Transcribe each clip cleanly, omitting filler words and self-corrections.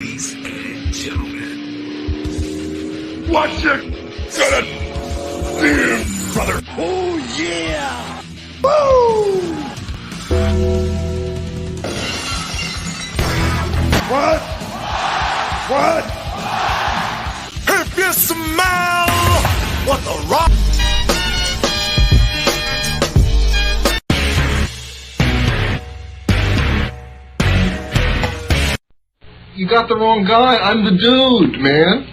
Ladies and gentlemen, What you gonna do, brother? oh yeah! Woo! What? What? If you smell what the rock, You got the wrong guy. I'm the dude, man.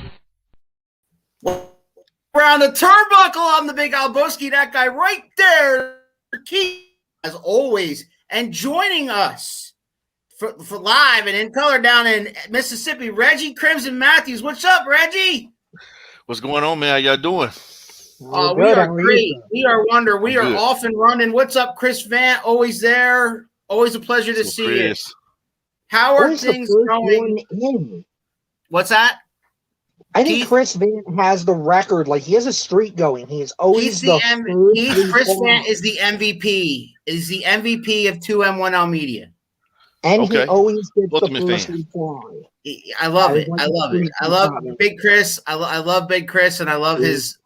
We're on the turnbuckle. I'm the big Albowski, that guy right there. Keith, as always, and joining us for live and in color down in Mississippi, Reggie Crimson Matthews. What's up, Reggie? What's going on, man? How y'all doing? We are great. We are wonder. We are good. off and running. What's up, Chris Vant? Always there. Always a pleasure to see you. How are things going? What's that? I think Chris Vant has the record. Like, he has a streak going. He is always Chris Vant is the MVP. Is the MVP of 2M1L Media. And he always gets the first reply. I love it. I love it. I love Big Chris. I love Big Chris, and I love his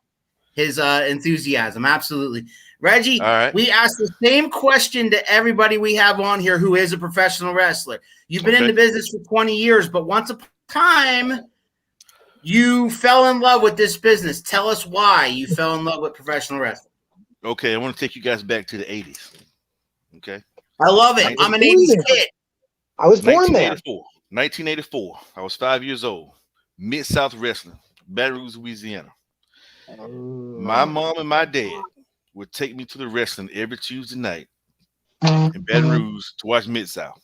enthusiasm. Absolutely. Reggie, we asked the same question to everybody we have on here who is a professional wrestler. You've been in the business for 20 years, but once upon a time, you fell in love with this business. Tell us why you fell in love with professional wrestling. Okay, I want to take you guys back to the 80s. Okay. I love it. I'm an 80s kid. I was born there. 1984. I was 5 years old. Mid-South Wrestling, Baton Rouge, Louisiana. My mom and my dad would take me to the wrestling every Tuesday night in Baton Rouge to watch Mid-South.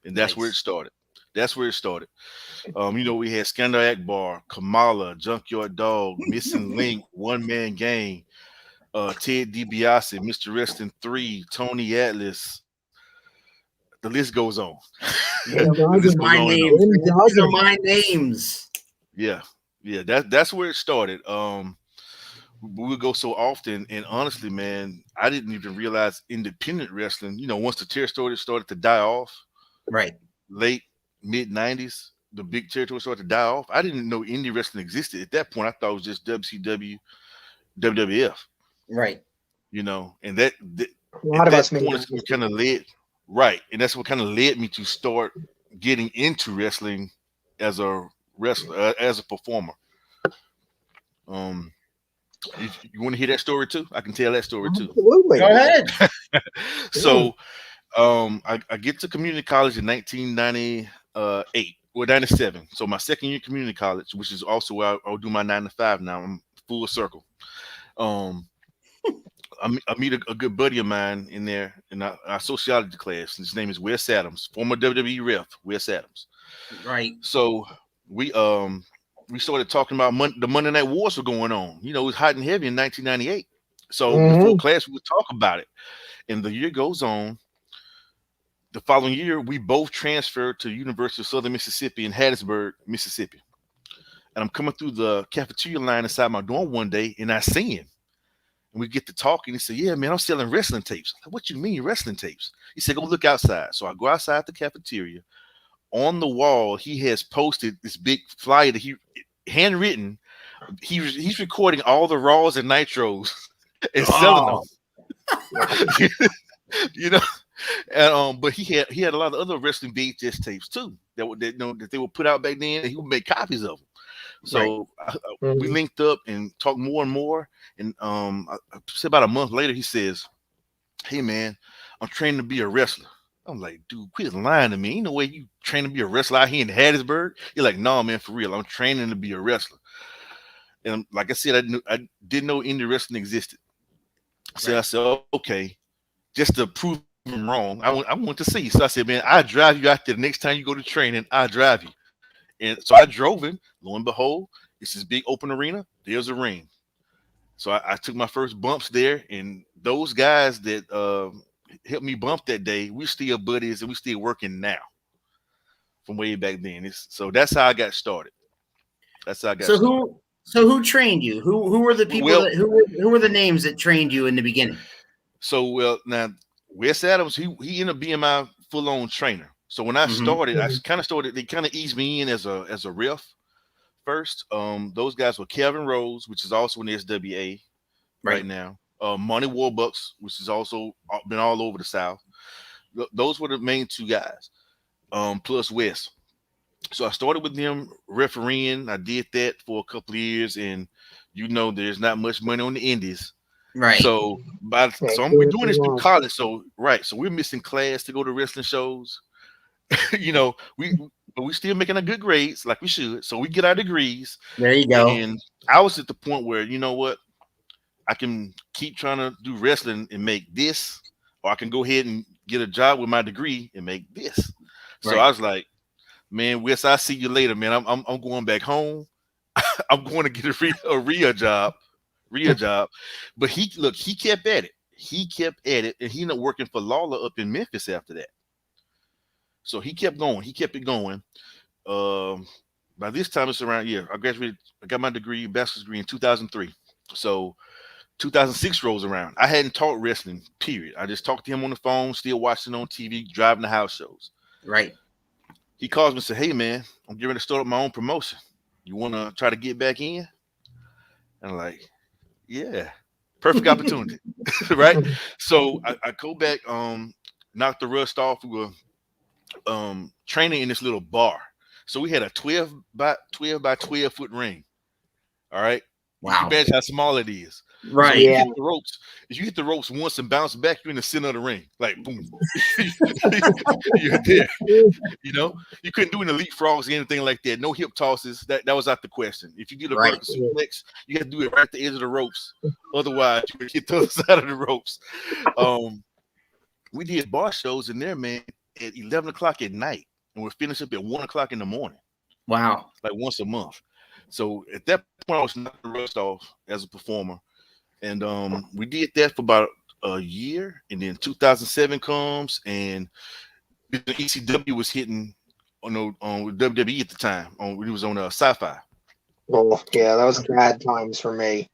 And that's where it started. That's where it started. We had Scandal Akbar, Kamala, Junkyard Dog, Missing Link, One Man Gang, Ted DiBiase, Mr. Wrestling 3, Tony Atlas. The list goes on. Those are my names. Yeah. That's where it started. We would go so often, and honestly, man, I didn't even realize independent wrestling. Once the territory started to die off, right, late mid-90s, the big territory started to die off. I didn't know indie wrestling existed at that point. I thought it was just WCW, WWF, right? And that a lot of us kind of led. Right, and that's what kind of led me to start getting into wrestling as a wrestler, as a performer. You want to hear that story too? I can tell that story too. Absolutely. Go ahead. So, I get to community college in 1998 or 97. So my second year community college, which is also where I'll do my 9 to 5 now. I'm full circle. I meet a good buddy of mine in there in our sociology class. His name is Wes Adams, former WWE ref, Wes Adams. Right. So we started talking about the Monday Night Wars were going on. It was hot and heavy in 1998. So before class, we would talk about it. And the year goes on. The following year, we both transferred to University of Southern Mississippi in Hattiesburg, Mississippi. And I'm coming through the cafeteria line inside my dorm one day, and I see him. And we get to talking. He said, "Yeah, man, I'm selling wrestling tapes." I'm like, "What you mean wrestling tapes?" He said, "Go look outside." So I go outside the cafeteria. On the wall, he has posted this big flyer that he handwritten. He's recording all the Raws and Nitros and selling them. And but he had a lot of other wrestling VHS tapes too that they would put out back then. And he would make copies of them. So we linked up and talked more and more. And I said about a month later, he says, "Hey man, I'm training to be a wrestler." I'm like, "Dude, quit lying to me. Ain't no way you training to be a wrestler out here in Hattiesburg." You're like, "No, man, for real. I'm training to be a wrestler." And like I said, I didn't know indie wrestling existed. So I said, "Okay, just to prove him wrong, I want to see." So I said, "Man, I'll drive you out there the next time you go to training. I'll drive you." And so I drove him. Lo and behold, it's this big open arena. There's a ring. So I took my first bumps there, and those guys that helped me bump that day, we're still buddies, and we're still working now from way back then. So that's how I got started. So who trained you? Who were the people who were the names that trained you in the beginning? So now Wes Adams, he ended up being my full-on trainer. So when I started, I kind of started. They kind of eased me in as a ref first. Those guys were Kevin Rose, which is also in the SWA right now. Money Warbucks, which is also been all over the South. Those were the main two guys. Plus West. So I started with them refereeing. I did that for a couple of years, and there's not much money on the indies. Right. So we're doing this through college. So we're missing class to go to wrestling shows. we still making a good grades like we should. So we get our degrees. There you go. And I was at the point where, you know what, I can keep trying to do wrestling and make this, or I can go ahead and get a job with my degree and make this. So I was like, man, Wes, I'll see you later, man. I'm going back home. I'm going to get a RIA job. But he kept at it. And he ended up working for Lawler up in Memphis after that. So he kept going. He kept it going. By this time, it's around, I graduated. I got my degree, bachelor's degree in 2003. So 2006 rolls around. I hadn't taught wrestling, period. I just talked to him on the phone, still watching on TV, driving the house shows. Right. He calls me and said, hey, man, I'm getting ready to start up my own promotion. You want to try to get back in? And I'm like, yeah, perfect opportunity. Right. So I go back, knocked the rust off. We were training in this little bar. So we had a 12 by 12 foot ring. All right. Wow. You can imagine how small it is. Right. So you hit the ropes. If you hit the ropes once and bounce back, you're in the center of the ring. Like, boom. You're there. You couldn't do an elite frogs or anything like that. No hip tosses. That was out the question. If you get a vertical suplex, you have to do it right at the edge of the ropes. Otherwise, you would hit the other side of the ropes. We did bar shows in there, man, at 11 o'clock at night. And we're finished up at 1 o'clock in the morning. Wow. Like once a month. So at that point, I was knocking the rust off as a performer. And we did that for about a year. And then 2007 comes, and the ECW was hitting on WWE at the time. It was on Sci-Fi. Oh, yeah, that was bad times for me.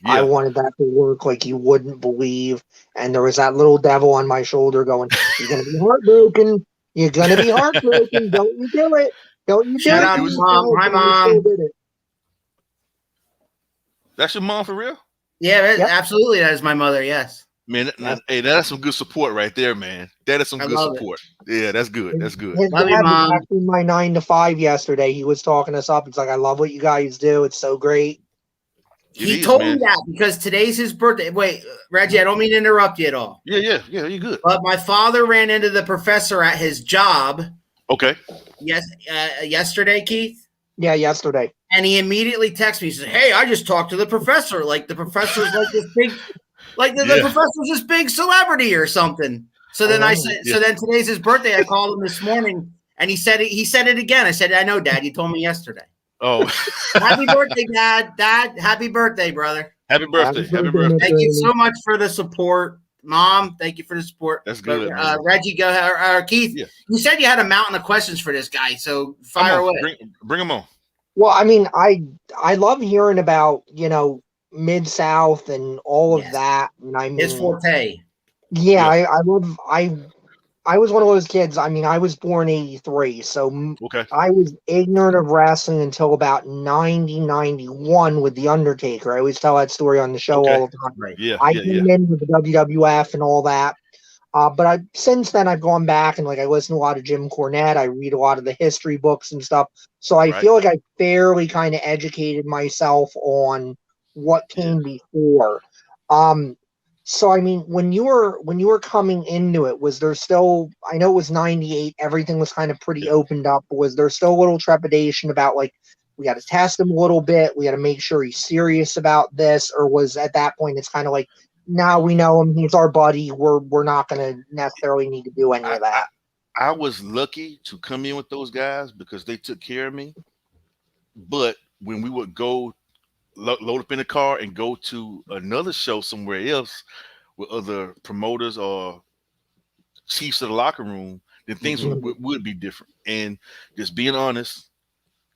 Yeah. I wanted that to work like you wouldn't believe. And there was that little devil on my shoulder going, you're going to be heartbroken. You're going to be heartbroken. Don't you do it. Don't you do Shout it. out to Mom. Hi, Mom. That's your mom for real? Yeah, absolutely. That is my mother. Yes. Man, hey, that's some good support right there, man. That is some good support. Yeah, that's good. That's good. His dad was actually my 9 to 5 yesterday. He was talking us up. It's like, I love what you guys do. It's so great. He told me that because today's his birthday. Wait, Reggie, I don't mean to interrupt you at all. Yeah, you're good. But my father ran into the professor at his job. Okay. Yes, yesterday, Keith. Yeah, yesterday. And he immediately texted me. He said, "Hey, I just talked to the professor. Like the professor's like this big, like the professor's this big celebrity or something." So then I said, so then today's his birthday. I called him this morning, and he said it again. I said, "I know, Dad. You told me yesterday." Oh, happy birthday, Dad! Dad, happy birthday, brother! Happy birthday! Happy birthday! Thank you so much for the support, Mom. Thank you for the support. That's good. Reggie, go ahead. Keith, you said you had a mountain of questions for this guy, so fire away. Bring them on. Well, I mean, I love hearing about Mid-South and all of that, and I mean his forte. Yeah, I was one of those kids. I mean, I was born 83, so I was ignorant of wrestling until about 91 with The Undertaker. I always tell that story on the show all the time. Right. Yeah, I came in with the WWF and all that. But since then, I've gone back and I listen to a lot of Jim Cornette. I read a lot of the history books and stuff. So I feel like I fairly kind of educated myself on what came before. So I mean, when you were coming into it, was there still? I know it was 98. Everything was kind of pretty opened up. But was there still a little trepidation about we got to test him a little bit? We got to make sure he's serious about this, or was at that point it's kind of like, now we know him, he's our buddy. We're not going to necessarily need to do any of that. I was lucky to come in with those guys because they took care of me. But when we would go load up in the car and go to another show somewhere else with other promoters or chiefs of the locker room, then things would be different. And just being honest,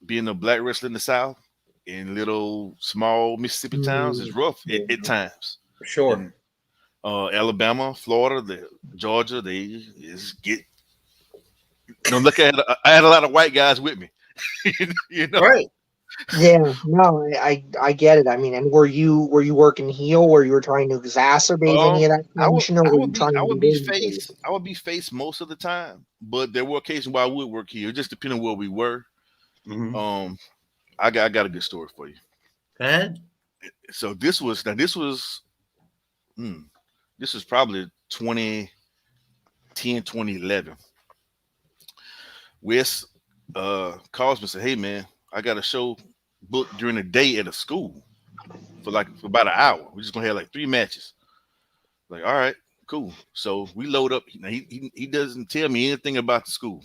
being a black wrestler in the South in little small Mississippi towns is rough at times. Sure. And, Alabama, Florida, Georgia, they No, look at it. I had a lot of white guys with me. You know, right? Yeah, no, I get it. I mean, and were you working heel, where you were trying to exacerbate any of that tension, or were you trying to be face. I would be face most of the time, but there were occasions where I would work heel, just depending on where we were. Mm-hmm. I got a good story for you. Go ahead. So this was probably 2010, 2011. Wes calls me and said, "Hey man, I got a show booked during the day at a school for about an hour. We're just gonna have like 3 matches." Like, all right, cool. So we load up. He doesn't tell me anything about the school.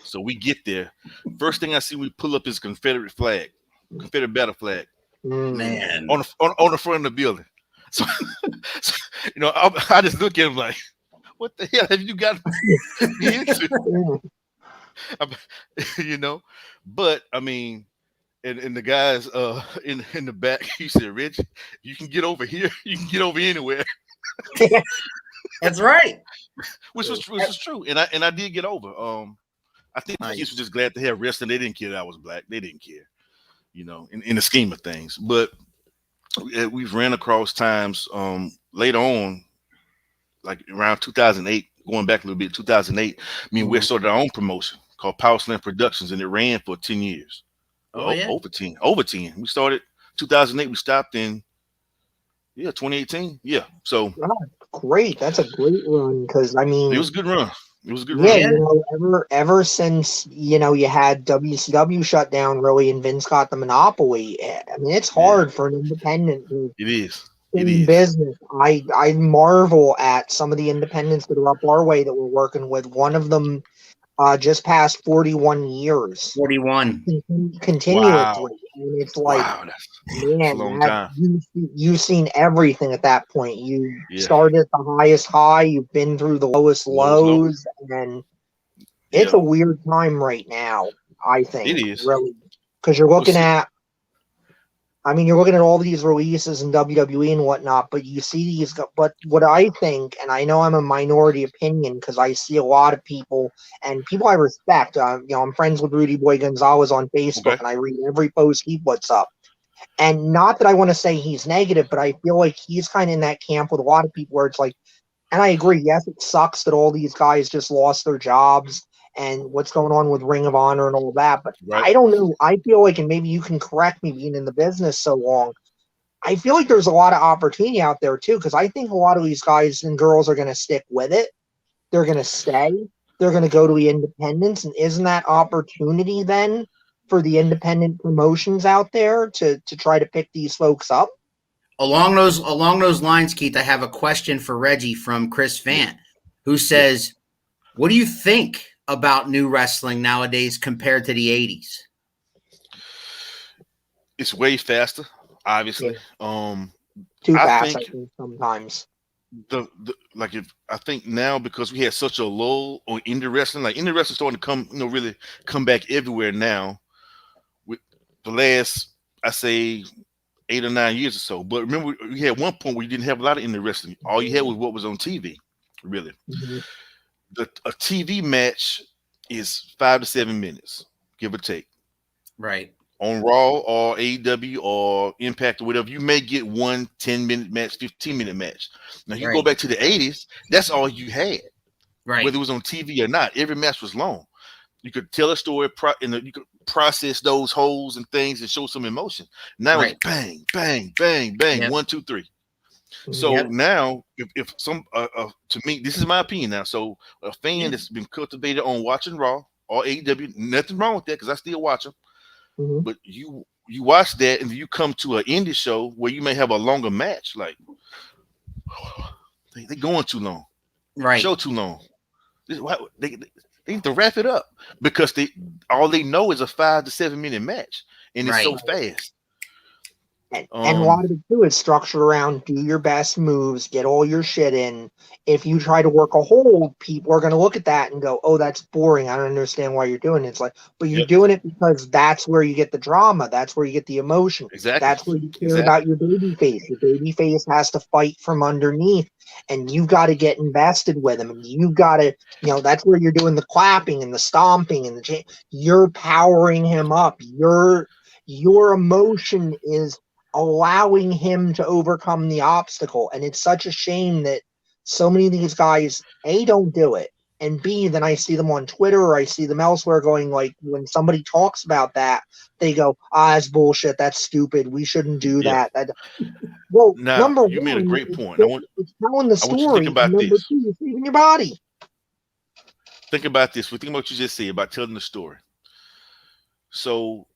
So we get there. First thing I see, we pull up his Confederate battle flag, man, on the front of the building. So, I just look at him like, what the hell have you got me into? But I mean, and the guys in the back, he said, "Rich, you can get over here. You can get over anywhere." That's right. Which was true, and I did get over. I think the kids were just glad to have wrestling. They didn't care that I was black. They didn't care, in the scheme of things. But we've ran across times later on, like around 2008, going back a little bit, 2008. We started our own promotion called Power Slam Productions, and it ran for 10 years. Over 10. We started 2008. We stopped in 2018. Yeah. So great. That's a great run, because I mean, it was a good run. It was a good run. Ever since you had WCW shut down, really, and Vince got the monopoly. I mean, it's hard for an independent to It is. in business. I marvel at some of the independents that are up our way that we're working with. One of them just passed 41 years. 41 continuously. And it's like, man, a long time. You've seen everything at that point. You started at the highest high, you've been through the lowest lows, and it's a weird time right now, I think. It is. Really. Because you're looking at all these releases in WWE and whatnot, but you see these. But what I think, and I know I'm a minority opinion because I see a lot of people and people I respect. I'm friends with Rudy Boy Gonzalez on Facebook, and I read every post he puts up. And not that I want to say he's negative, but I feel like he's kind of in that camp with a lot of people where it's like, and I agree. Yes, it sucks that all these guys just lost their jobs and what's going on with Ring of Honor and all that. But I don't know. I feel like, and maybe you can correct me being in the business so long, I feel like there's a lot of opportunity out there too, because I think a lot of these guys and girls are going to stick with it. They're going to stay. They're going to go to the independents. And isn't that opportunity then for the independent promotions out there to try to pick these folks up? Along those lines, Keith, I have a question for Reggie from Chris Fant, who says, what do you think about new wrestling nowadays compared to the 80s? It's way faster, obviously. Too fast, I think sometimes. I think now, because we had such a lull on indie wrestling, like indie wrestling starting to come, really come back everywhere now. With the last, I say, 8 or 9 years or so. But remember, we had one point where you didn't have a lot of indie wrestling. All you had was what was on TV, really. Mm-hmm. A TV match is 5 to 7 minutes, give or take. Right. On Raw or AEW or Impact or whatever, you may get 1 10-minute match, 15-minute match. Now, you go back to the 80s, that's all you had. Right. Whether it was on TV or not, every match was long. You could tell a story, you could process those holes and things and show some emotion. Now it's bang, bang, bang, bang, 1, 2, 3. So now, if some, to me, this is my opinion now. So a fan that's been cultivated on watching Raw or AEW, nothing wrong with that because I still watch them. Mm-hmm. But you watch that and you come to an indie show where you may have a longer match. Like, they're going too long. Right. Show too long. They need to wrap it up because all they know is a 5 to 7 minute match. And it's so fast. And a lot of it too is structured around do your best moves, get all your shit in. If you try to work a hold, people are going to look at that and go, "Oh, that's boring. I don't understand why you're doing it." It's like, but you're doing it because that's where you get the drama. That's where you get the emotion. Exactly. That's where you care about your baby face. Your baby face has to fight from underneath, and you've got to get invested with him. And you've got to, that's where you're doing the clapping and the stomping and you're powering him up. Your emotion is allowing him to overcome the obstacle. And it's such a shame that so many of these guys, A, don't do it, and B, then I see them on Twitter or I see them elsewhere going, like, when somebody talks about that, they go, that's bullshit, that's stupid, we shouldn't do that. Well, now, number you one, made a great point. It's telling the story. About number this. two, you're saving your body. Think about this. We think about what you just said about telling the story. So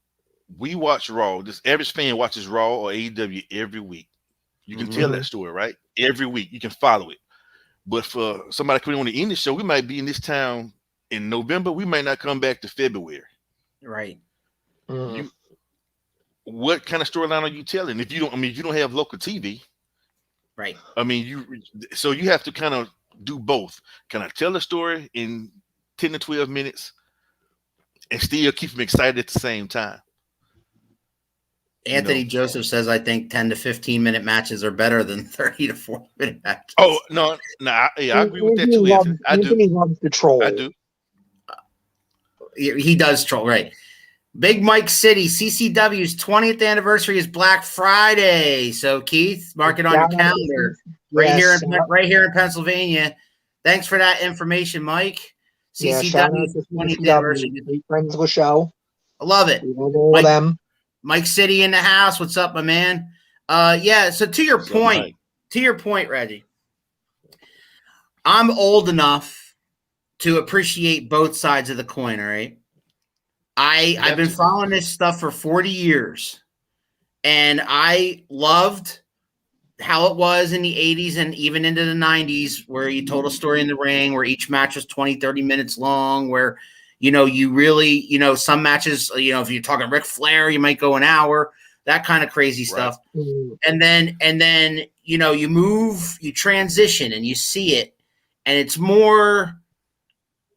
we watch Raw. This average fan watches Raw or AEW every week. You can tell that story, right? Every week. You can follow it. But for somebody coming on the indie show, we might be in this town in November. We might not come back to February. Right. What kind of storyline are you telling? If you don't have local TV. Right. So you have to kind of do both. Can I tell a story in 10 to 12 minutes and still keep them excited at the same time? Anthony Joseph says, I think 10 to 15 minute matches are better than 30 to 40 minute matches. Oh, no. I agree with that too, Anthony. Anthony loves the troll. I do. He does troll, right. Big Mike City, CCW's 20th anniversary is Black Friday. So, Keith, mark it on your calendar. Right here in Pennsylvania. Thanks for that information, Mike. CCW's 20th anniversary. Friends of the show. I love it. Mike City in the house. What's up, my man? So to your point, Reggie, I'm old enough to appreciate both sides of the coin, all right? I've been following this stuff for 40 years, and I loved how it was in the 80s and even into the 90s, where you told a story in the ring, where each match was 20, 30 minutes long, where you really, some matches, if you're talking Ric Flair, you might go an hour, that kind of crazy stuff. And then, you move, you transition and you see it. And it's more,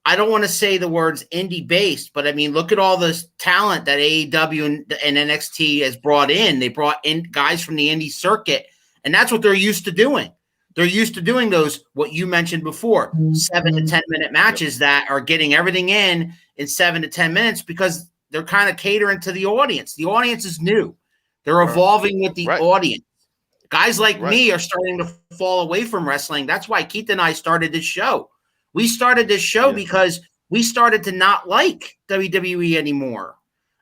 I don't want to say the words indie based, but look at all this talent that AEW and NXT has brought in. They brought in guys from the indie circuit, and that's what they're used to doing. They're used to doing those, what you mentioned before, 7 to 10 minute matches that are getting everything in 7 to 10 minutes because they're kind of catering to the audience. The audience is new. They're evolving with the audience. Guys like me are starting to fall away from wrestling. That's why Keith and I started this show. We started this show because we started to not like WWE anymore.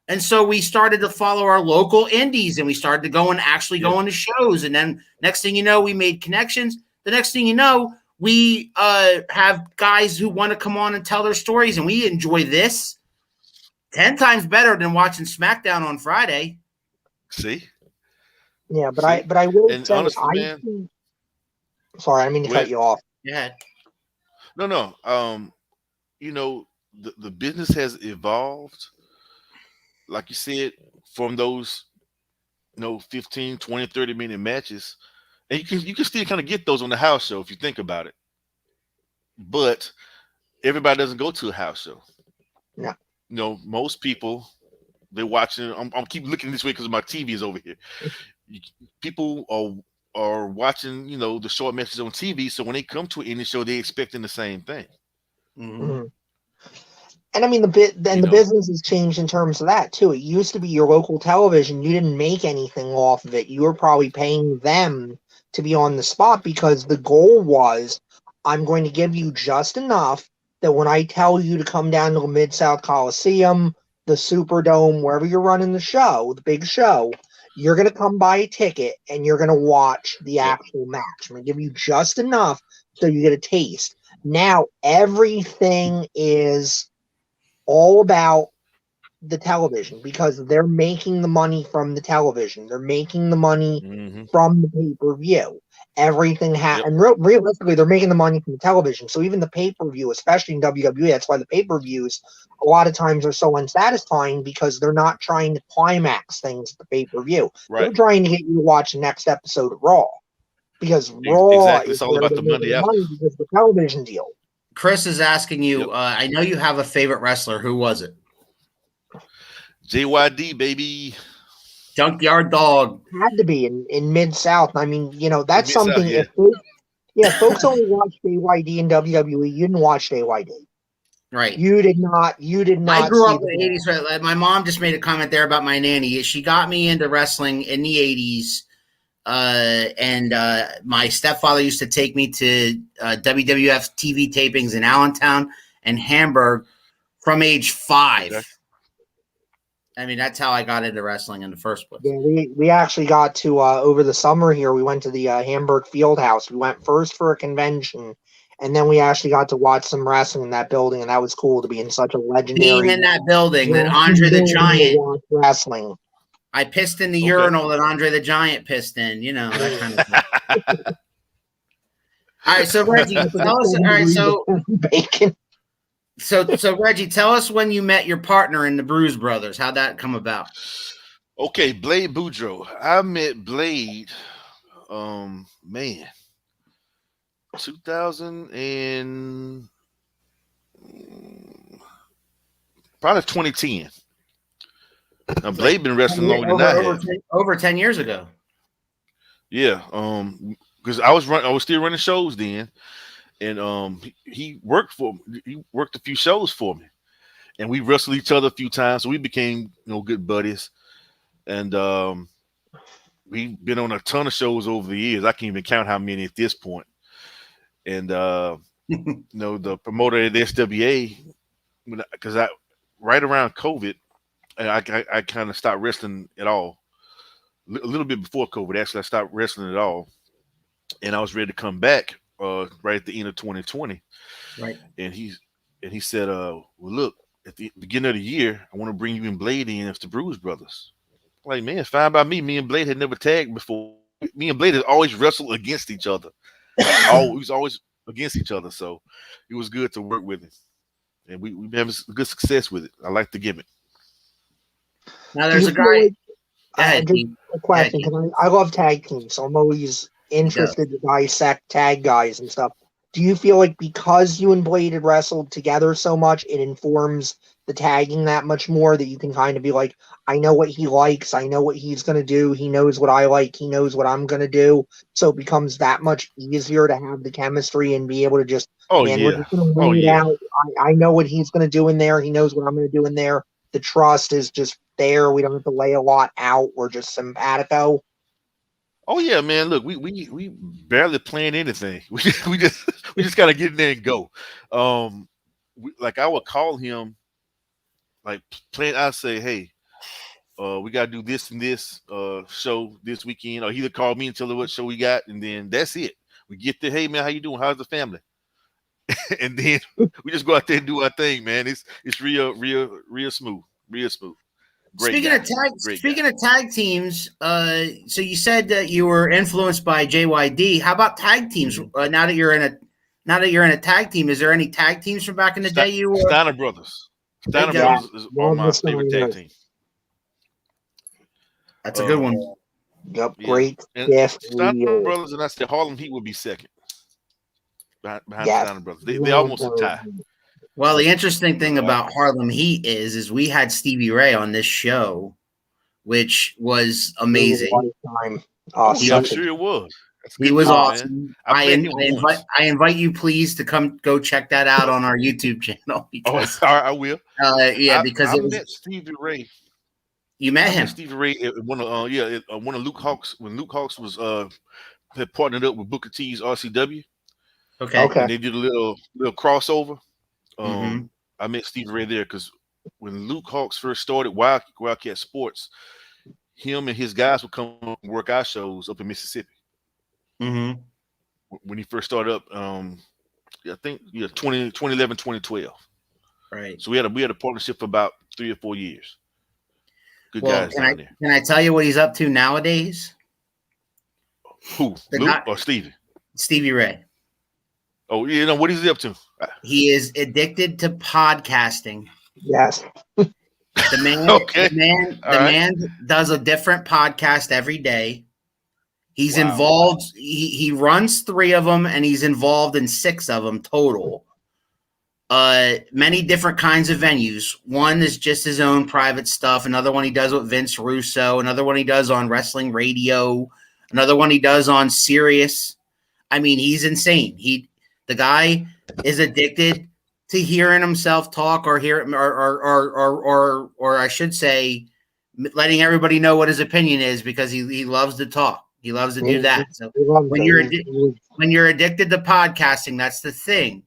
And so we started to follow our local indies, and we started to go and actually go into shows. And then next thing you know, we made connections. The next thing you know, we have guys who want to come on and tell their stories, and we enjoy this 10 times better than watching SmackDown on Friday. See? Yeah, but I will say, honestly, sorry, I mean to cut you off. Yeah. No. The business has evolved, like you said, from those 15, 20, 30-minute matches. And you can still kind of get those on the house show if you think about it. But everybody doesn't go to a house show. No. Most people, they're watching. I'm keep looking this way because my TV is over here. People are watching, the short matches on TV. So when they come to an indie show, they're expecting the same thing. And the business has changed in terms of that too. It used to be your local television. You didn't make anything off of it. You were probably paying them to be on the spot because the goal was, I'm going to give you just enough that when I tell you to come down to the Mid-South Coliseum, the Superdome, wherever you're running the show, the big show, you're going to come buy a ticket and you're going to watch the actual match. I'm going to give you just enough so you get a taste. Now everything is all about the television because they're making the money from the television. They're making the money from the pay-per-view. Everything and realistically, they're making the money from the television. So even the pay-per-view, especially in WWE, that's why the pay-per-views a lot of times are so unsatisfying because they're not trying to climax things at the pay-per-view. Right. They're trying to get you to watch the next episode of Raw because Raw is all about the money because of the television deal. Chris is asking you, I know you have a favorite wrestler. Who was it? JYD, baby. Junkyard Dog. Had to be in Mid-South. I mean, that's something. Folks only watch JYD in WWE. You didn't watch JYD. Right. You did not. I grew up in the 80s. Right? My mom just made a comment there about my nanny. She got me into wrestling in the 80s. And my stepfather used to take me to WWF TV tapings in Allentown and Hamburg from age 5. Okay. I mean, that's how I got into wrestling in the first place. Yeah, we actually got to over the summer here. We went to the Hamburg Fieldhouse. We went first for a convention, and then we actually got to watch some wrestling in that building, and that was cool to be in such a legendary being in that building. That Andre the Giant wrestling. I pissed in the urinal that Andre the Giant pissed in. That kind of stuff. All right, so Reggie, tell us. All right, so bacon. So Reggie, tell us when you met your partner in the BRUISE Brothers. How'd that come about? Okay, Blade Boudreaux. I met Blade, 2000 and probably 2010. Now Blade been wrestling longer than I have. Over 10 years ago. Yeah, because I was still running shows then. And he worked a few shows for me, and we wrestled each other a few times, so we became good buddies. And we've been on a ton of shows over the years. I can't even count how many at this point. And the promoter at SWA, because right around COVID, I kind of stopped wrestling at all. A little bit before COVID, actually, I stopped wrestling at all, and I was ready to come back. Right at the end of 2020, right? And he said, "Well, look, at the beginning of the year, I want to bring you and Blade in as the BRUISE Brothers." Like, man, fine by me. Me and Blade had never tagged before. Me and Blade had always wrestled against each other. We was always against each other, so it was good to work with him, and we having good success with it. I like the gimmick. Now there's a guy. Just a question, because I love tag teams, so I'm always interested to dissect tag guys and stuff. Do you feel like because you and Blade had wrestled together so much, it informs the tagging that much more, that you can kind of be like, I know what he likes, I know what he's going to do, he knows what I like, he knows what I'm going to do, so it becomes that much easier to have the chemistry and be able to just, we're just going to lay it out. I know what he's going to do in there, he knows what I'm going to do in there. The trust is just there. We don't have to lay a lot out. We're just simpatico. Oh yeah, man! Look, we barely plan anything. We just gotta get in there and go. Like I would call him, like plan. I say, hey, we gotta do this and this show this weekend. Or he either call me and tell her what show we got, and then that's it. We get there. Hey man, how you doing? How's the family? And then we just go out there and do our thing, man. It's real smooth, real smooth. Speaking of tag teams, so you said that you were influenced by JYD. How about tag teams? Now that you're in a tag team, is there any tag teams from back in the day? You were Steiner Brothers. Steiner Brothers is my favorite tag team. That's a good one. Yep, great. Yes, Steiner Brothers, and I said Harlem Heat would be second behind Steiner Brothers. They almost a tie. Well, the interesting thing about Harlem Heat is we had Stevie Ray on this show, which was amazing. I'm sure it was. He was awesome. I invite you, please, to come go check that out on our YouTube channel. Because, I will. Because I met Stevie Ray. You met him, Stevie Ray, at one of Luke Hawks, when Luke Hawks was had partnered up with Booker T's RCW. Okay. And they did a little crossover. I met Stevie Ray there because when Luke Hawks first started Wildcat Sports, him and his guys would come and work our shows up in Mississippi. When he first started up, I think 2011, 2012. Right. So we had a partnership for about 3 or 4 years. Good guys down there. Can I tell you what he's up to nowadays? Who? Luke or Stevie? Stevie Ray. Oh, you know what is he up to? He is addicted to podcasting. Yes. The man does a different podcast every day. He's involved. He runs 3 of them, and he's involved in 6 of them total. Many different kinds of venues. One is just his own private stuff. Another one he does with Vince Russo. Another one he does on wrestling radio. Another one he does on Sirius. I mean, he's insane. The guy is addicted to hearing himself talk, or I should say, letting everybody know what his opinion is, because he loves to talk. He loves to do that. So when you're addicted to podcasting, that's the thing.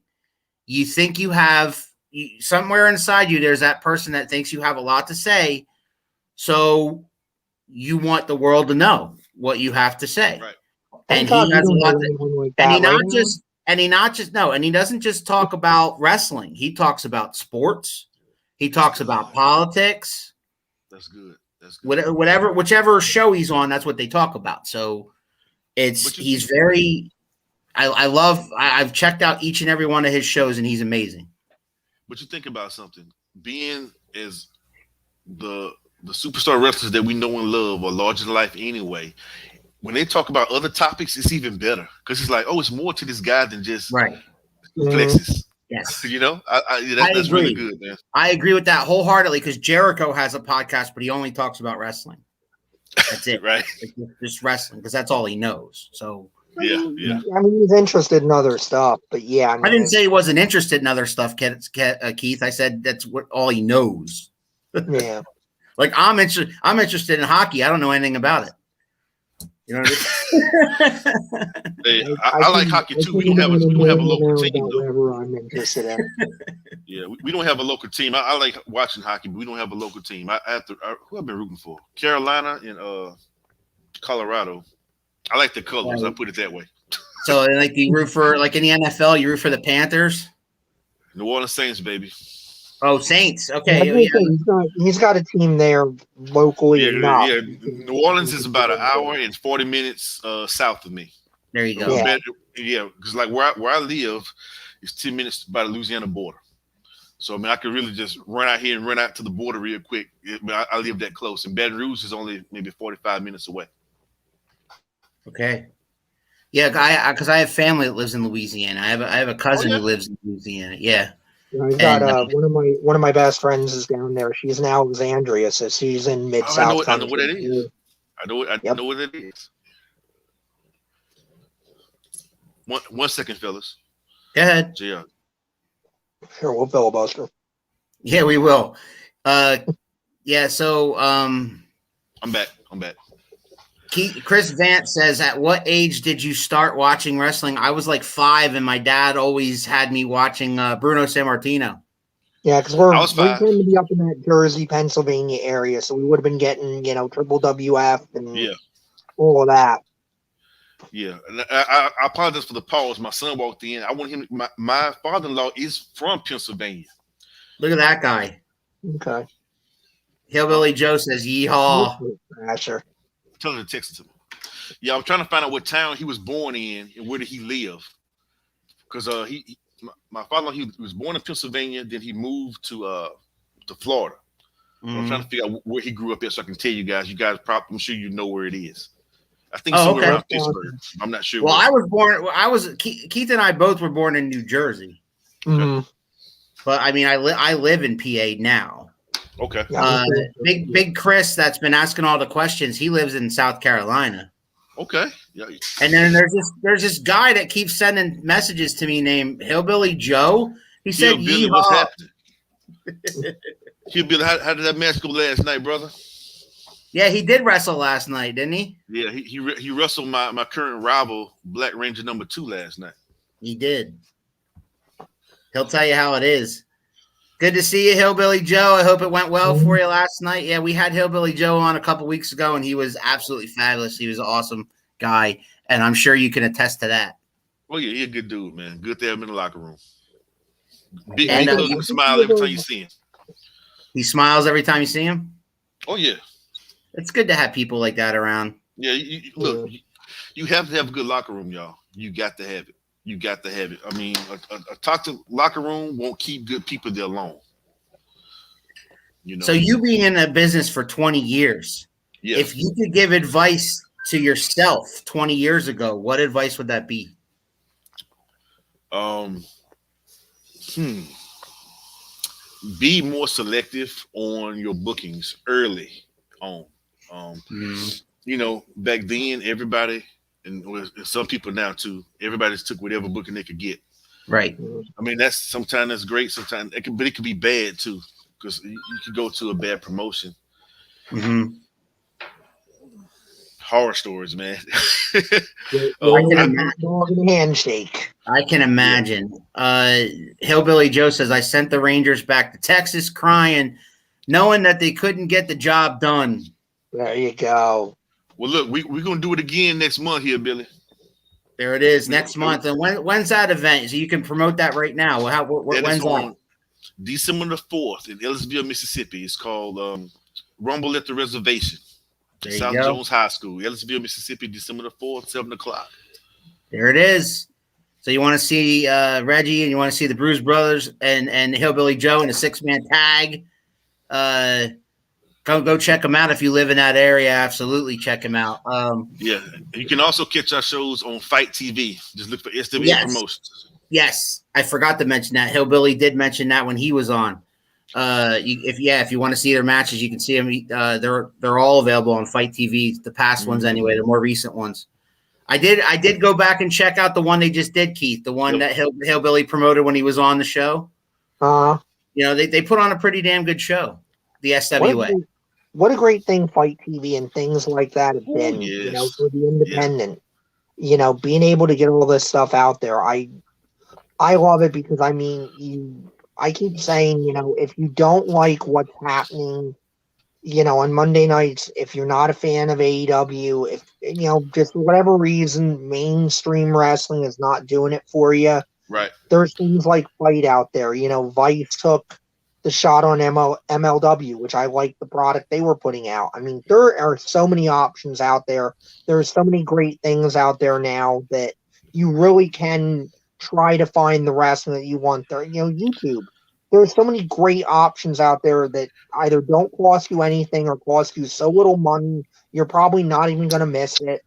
You think you have somewhere inside you, there's that person that thinks you have a lot to say. So you want the world to know what you have to say. Right. And he has a lot to, and he doesn't just talk about wrestling. He talks about sports. He talks about politics. That's good. That's good. Whichever show he's on, that's what they talk about. So he's very. I've checked out each and every one of his shows, and he's amazing. But you think about something. Being as the superstar wrestlers that we know and love are larger than life anyway. When they talk about other topics, it's even better, because it's like, oh, it's more to this guy than just flexes. Yes, you know, that's really good, man. I agree with that wholeheartedly, because Jericho has a podcast, but he only talks about wrestling. That's it, right? Just wrestling, because that's all he knows. So yeah. I mean, he's interested in other stuff, but yeah. I didn't say he wasn't interested in other stuff, Keith. I said that's all he knows. Yeah. Like I'm interested in hockey. I don't know anything about it. You know what I mean? I like hockey too. We don't have a local team, though. Whatever I'm interested in. Yeah, we don't have a local team. I like watching hockey, but we don't have a local team. Who I've been rooting for? Carolina and Colorado. I like the colors. I put it that way. So, like, you root for, like, in the NFL, you root for the Panthers? New Orleans Saints, baby. Oh, Saints. Okay. He's got a team there locally. Yeah. New Orleans is about an hour and 40 minutes south of me. There you go. Yeah, because like where I live is 10 minutes by the Louisiana border. So I mean, I could really just run out here and run out to the border real quick. I live that close, and Baton Rouge is only maybe 45 minutes away. Okay. Yeah, because I have family that lives in Louisiana. I have a cousin who lives in Louisiana. Yeah. I've got one of my best friends is down there. She's in Alexandria, so she's in Mid-South. I know what that is. I know what it is. One second, fellas. Go ahead. Yeah. Sure, we'll filibuster. Yeah, we will. Yeah. So I'm back. Chris Vance says, at what age did you start watching wrestling? I was like 5, and my dad always had me watching Bruno Sammartino. Yeah, because we tend to be up in that Jersey, Pennsylvania area, so we would have been getting, Triple WF and all of that. Yeah, and I apologize for the pause. My son walked in. I want him. My father-in-law is from Pennsylvania. Look at that guy. Okay. Hillbilly Joe says, "Yeehaw!" Sure. Tell her to text it to me. Yeah, I'm trying to find out what town he was born in and where did he live. Because my father, he was born in Pennsylvania, then he moved to Florida. Mm-hmm. I'm trying to figure out where he grew up at, so I can tell you guys. You guys I'm sure you know where it is. I think somewhere around Pittsburgh. I'm not sure. Well, Keith and I both were born in New Jersey. Mm-hmm. But I mean, I live in PA now. Okay. Big Chris that's been asking all the questions. He lives in South Carolina. Okay. Yeah. And then there's this guy that keeps sending messages to me named Hillbilly Joe. He said, Hillbilly, what's happening? Hillbilly, how did that match go last night, brother? Yeah, he did wrestle last night, didn't he? Yeah, he wrestled my current rival, Black Ranger number 2, last night. He did. He'll tell you how it is. Good to see you, Hillbilly Joe. I hope it went well for you last night. Yeah, we had Hillbilly Joe on a couple weeks ago, and he was absolutely fabulous. He was an awesome guy, and I'm sure you can attest to that. Oh, yeah, he's a good dude, man. Good to have him in the locker room. Big hug and smile every time you see him. He smiles every time you see him? Oh, yeah. It's good to have people like that around. Yeah, look, you have to have a good locker room, y'all. You got to have it. You got to have it. I mean, a toxic locker room won't keep good people there long. You know. So you being in a business for 20 years, if you could give advice to yourself 20 years ago, what advice would that be? Be more selective on your bookings early on. You know, back then, everybody, and some people now too, everybody just took whatever booking they could get. Right. I mean, sometimes that's great. Sometimes but it could be bad too, because you could go to a bad promotion. Horror stories, man. Handshake. I can imagine. Hillbilly Joe says, I sent the Rangers back to Texas crying, knowing that they couldn't get the job done. There you go. Well, look, we're going to do it again next month here, Billy. There it is, next month. And when's that event? So you can promote that right now. When's that? December the 4th in Ellisville, Mississippi. It's called Rumble at the Reservation. South Jones High School, Ellisville, Mississippi, December the 4th, 7 o'clock. There it is. So you want to see Reggie and you want to see the Bruise Brothers and Hillbilly Joe in a 6-man tag. Go check them out if you live in that area. Absolutely check them out. Yeah, you can also catch our shows on Fight TV. Just look for SWA Promotions. Yes, I forgot to mention that. Hillbilly did mention that when he was on. If you want to see their matches, you can see them. They're all available on Fight TV. The past ones, anyway, the more recent ones. I did go back and check out the one they just did, Keith. The one that Hillbilly promoted when he was on the show. You know, they put on a pretty damn good show. The SWA. What a great thing Fight TV and things like that have been. You know, for the independent. You know, being able to get all this stuff out there. I love it because I mean I keep saying, you know, if you don't like what's happening, you know, on Monday nights, if you're not a fan of AEW, if, you know, just for whatever reason, mainstream wrestling is not doing it for you. Right. There's things like Fight out there. You know, Vice took the shot on MLW, which I like the product they were putting out. I mean, there are so many options out there. There's so many great things out there now that you really can try to find the wrestling that you want there. You know, YouTube. There's so many great options out there that either don't cost you anything or cost you so little money, you're probably not even going to miss it.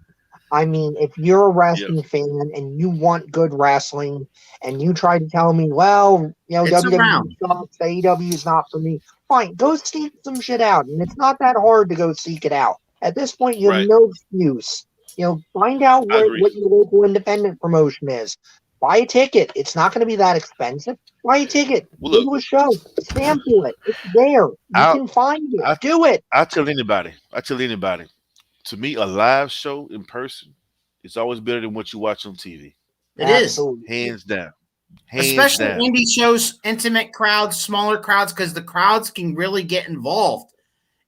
I mean, if you're a wrestling fan and you want good wrestling and you try to tell me, well, you know, WWE sucks, AEW is not for me, fine, go seek some shit out. And it's not that hard to go seek it out. At this point, you have no excuse. You know, find out what your local independent promotion is. Buy a ticket. It's not going to be that expensive. Buy a ticket. Go to a show. Sample it. It's there. You can find it. Do it. I tell anybody. To me, a live show in person is always better than what you watch on TV. It is. Hands down. Especially indie shows, intimate crowds, smaller crowds, because the crowds can really get involved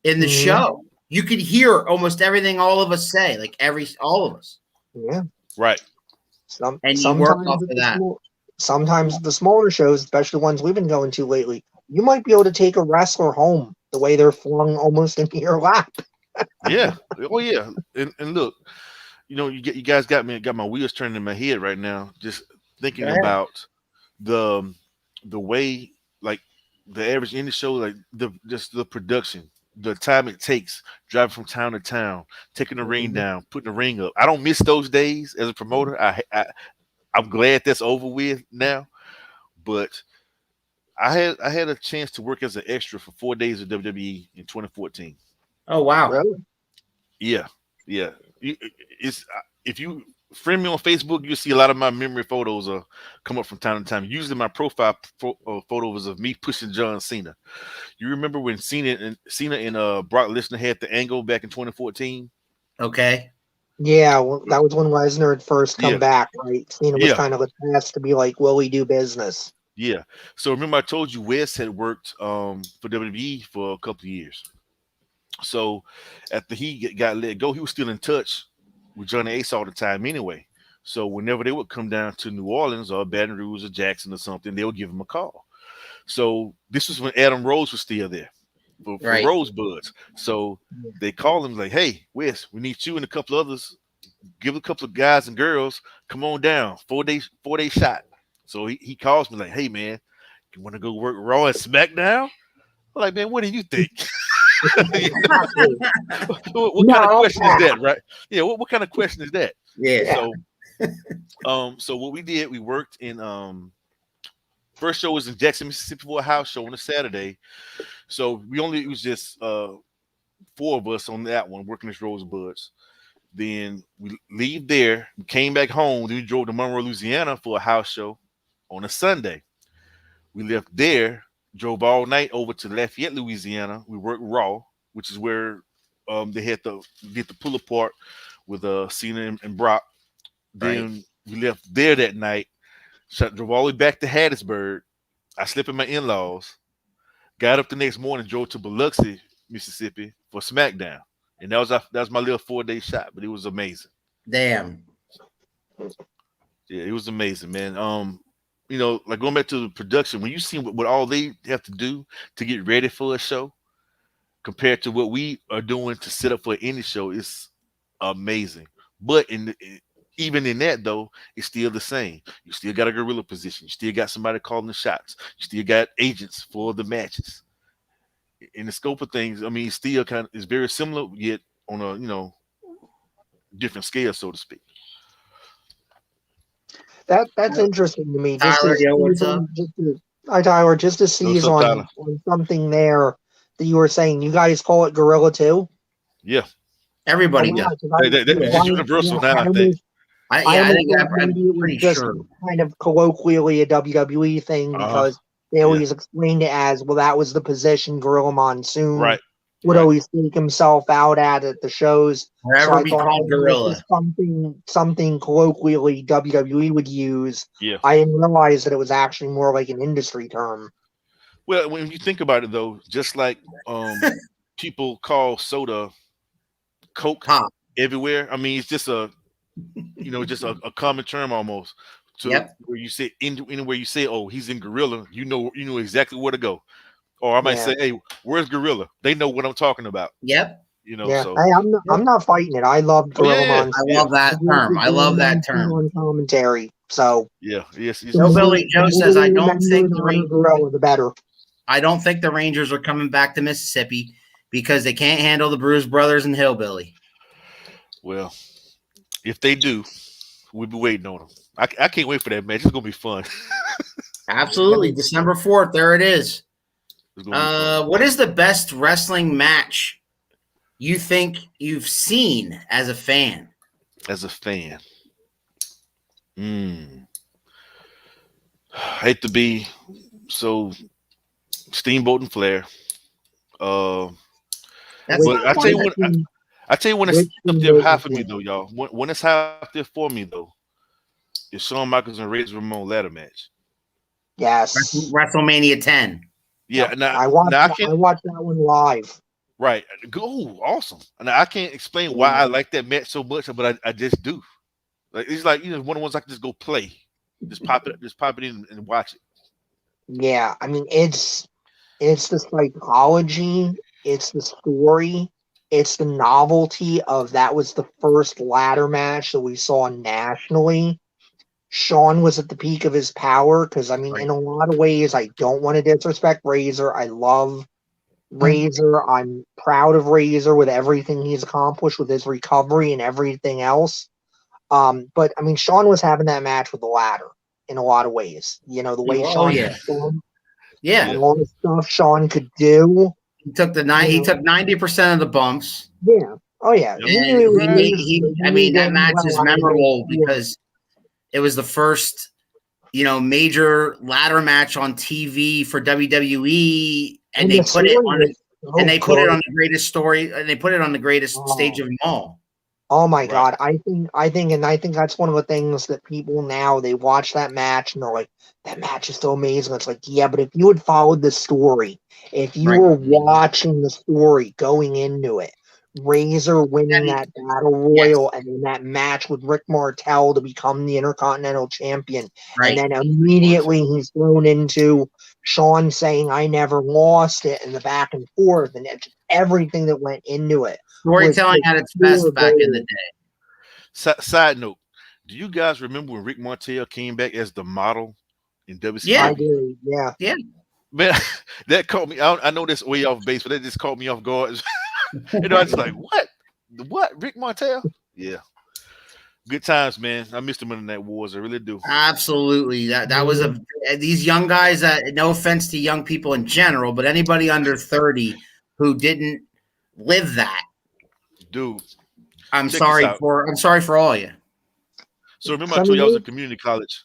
in the show. You could hear almost everything all of us say, like all of us. Yeah. Right. And you work off of that. Sometimes the smaller shows, especially ones we've been going to lately, you might be able to take a wrestler home the way they're flung almost into your lap. Yeah. Oh yeah. And look, you know, you guys got my wheels turning in my head right now, just thinking about the way, like, the average indie show, like the production, the time it takes driving from town to town, taking the ring down, putting the ring up. I don't miss those days as a promoter. I'm glad that's over with now. But I had a chance to work as an extra for 4 days at WWE in 2014. Oh wow! Really? Yeah. If you friend me on Facebook, you'll see a lot of my memory photos come up from time to time. Usually my profile photo was of me pushing John Cena. You remember when Cena and Brock Lesnar had the angle back in 2014? Okay. Yeah, well, that was when Lesnar had first come back, right? Cena was kind of a task to be like, will we do business? Yeah. So remember I told you Wes had worked for WWE for a couple of years. So after he got let go, he was still in touch with Johnny Ace all the time anyway. So whenever they would come down to New Orleans or Baton Rouge or Jackson or something, they would give him a call. So this was when Adam Rose was still there for Rosebuds. So they called him like, "Hey, Wes, we need you and a couple others. Give a couple of guys and girls, come on down. 4-day shot." So he calls me like, "Hey man, you want to go work Raw and SmackDown?" I'm like, "Man, what do you think?" what kind of question is that, right? Yeah, what kind of question is that? Yeah. So what we did, we worked in first show was in Jackson, Mississippi for a house show on a Saturday. So it was just 4 of us on that one working as Rosebuds. Then we leave there, we came back home, then we drove to Monroe, Louisiana for a house show on a Sunday. We left there, drove all night over to Lafayette, Louisiana. We worked Raw, which is where they had to get the pull apart with Cena and Brock. Then we left there that night, drove all the way back to Hattiesburg. I slept in my in-laws, got up the next morning, drove to Biloxi, Mississippi for SmackDown. And that was my little 4-day shot, but it was amazing. Damn. Yeah, it was amazing, man. Like going back to the production, when you see what all they have to do to get ready for a show compared to what we are doing to set up for any show, it's amazing. But even in that, though, it's still the same. You still got a gorilla position. You still got somebody calling the shots. You still got agents for the matches. In the scope of things, I mean, it's still it's very similar, yet on a different scale, so to speak. That's interesting to me. Tyler, what's up? Hi, Tyler. Just to seize on something there that you were saying. You guys call it gorilla too? Yeah. Everybody does. It's universal now, I think. I'm pretty sure. Kind of colloquially a WWE thing because they always explained it as, well, that was the position Gorilla Monsoon would always take himself out at the shows. Wherever we call Gorilla. Something colloquially WWE would use. Yeah. I didn't realize that it was actually more like an industry term. Well, when you think about it, though, just like people call soda Coke everywhere. I mean, it's just a common term almost. So where you say anywhere you say, "Oh, he's in Gorilla," you know exactly where to go. Or I might say, "Hey, where's Gorilla?" They know what I'm talking about. Yep. So hey, I'm not fighting it. I love Gorilla Monsoon. I love that term. I love that term. On commentary. So yes. Billy Joe says, "I don't think the better." I don't think the Rangers are coming back to Mississippi because they can't handle the Bruise Brothers and Hillbilly. Well, if they do, we'll be waiting on them. I can't wait for that match. It's gonna be fun. Absolutely, December 4th. There it is. What is the best wrestling match you think you've seen as a fan? As a fan, I hate to be so Steamboat and Flair. But I tell you when it's up there high for me though, y'all. When it's high up there for me though, it's Shawn Michaels and Razor Ramon ladder match. Yes, WrestleMania 10. Yeah, I watched that one live. Right. Oh, awesome. And I can't explain why I like that match so much, but I just do. Like it's like one of the ones I can just go play, just pop it in and watch it. Yeah, I mean it's the psychology, it's the story, it's the novelty of that was the first ladder match that we saw nationally. Shawn was at the peak of his power because, I mean, in a lot of ways, I don't want to disrespect Razor. I love Razor. I'm proud of Razor with everything he's accomplished with his recovery and everything else. But, I mean, Shawn was having that match with the ladder in a lot of ways. The way Shawn and all the stuff Shawn could do. He took 90% of the bumps. Yeah. Oh, yeah. That match is memorable because it was the first, major ladder match on TV for WWE, and they put it on the greatest story, and they put it on the greatest stage of them all. Oh my God! I think that's one of the things that people now they watch that match and they're like, that match is so amazing. It's like, yeah, but if you had followed the story, if you were watching the story going into it. Razor winning that battle royal and then that match with Rick Martel to become the Intercontinental Champion. And then immediately he's thrown into Sean saying I never lost it, and the back and forth, and everything that went into it. Storytelling at its best back in the day. Side note: do you guys remember when Rick Martel came back as the model in WCW? Yeah, I do. Yeah. Man, that caught me. I know that's way off base, but that just caught me off guard. I was like, what? What? Rick Martel? Yeah. Good times, man. I missed him in that wars. I really do. Absolutely. That was these young guys that, no offense to young people in general, but anybody under 30 who didn't live that. Dude. I'm sorry for all of you. So remember I told you I was in community college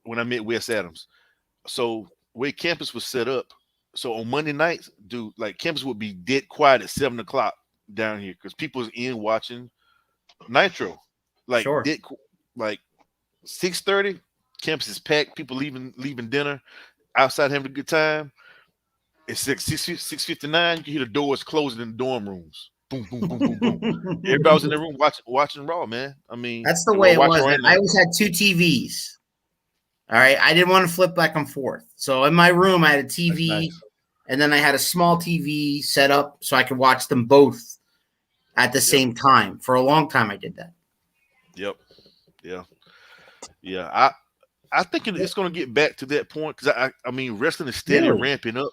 when I met Wes Adams. So where campus was set up, so on Monday nights, dude, like campus would be dead quiet at 7 o'clock down here because people was in watching Nitro. Like like 6:30, campus is packed. People leaving dinner, outside having a good time. It's 6:59. You can hear the doors closing in the dorm rooms. Boom, boom, boom, boom, boom. Everybody was in the room watching Raw, man. I mean, that's the way it was. I always had 2 TVs. All right, I didn't want to flip back and forth. So in my room, I had a TV, and then I had a small TV set up so I could watch them both at the same time. For a long time, I did that. Yep. Yeah. I think it's going to get back to that point because I mean wrestling is steady ramping up.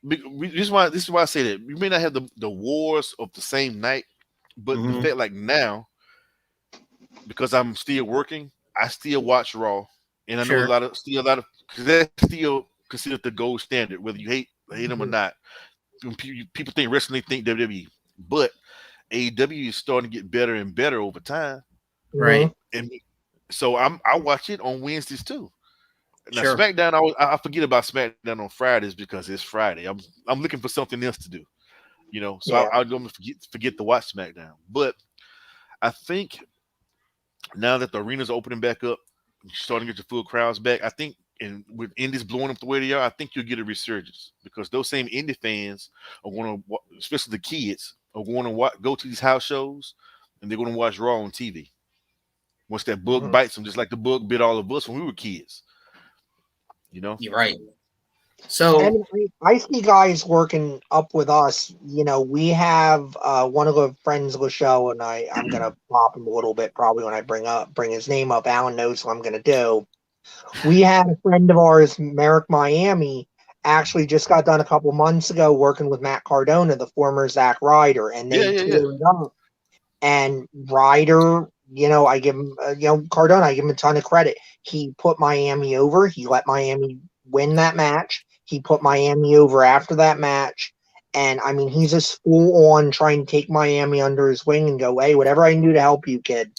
This is why I say that you may not have the wars of the same night, but the fact like now, because I'm still working, I still watch Raw, and I know a lot of because that's still considered the gold standard, whether you hate them or not. People think wrestling, they think WWE, but AEW is starting to get better and better over time. Right. And so I watch it on Wednesdays too. Now SmackDown, I forget about SmackDown on Fridays because it's Friday. I'm looking for something else to do, So I don't forget to watch SmackDown. But I think now that the arena's opening back up, you're starting to get your full crowds back. I think, and with indies blowing up the way they are, I think you'll get a resurgence because those same indie fans are going to, especially the kids, are going to go to these house shows and they're going to watch Raw on TV. Once that bug bites them, just like the bug bit all of us when we were kids. You're right. So and I see guys working up with us. We have one of the friends of the show, and I'm gonna pop him a little bit probably when I bring his name up. Alan knows what I'm gonna do. We had a friend of ours, Merrick Miami, actually just got done a couple months ago working with Matt Cardona, the former Zack Ryder, and they toured up. And Ryder, I give him, Cardona, I give him a ton of credit. He put Miami over. He let Miami win that match. He put Miami over after that match. And, I mean, he's just full on trying to take Miami under his wing and go, hey, whatever I can do to help you, kid,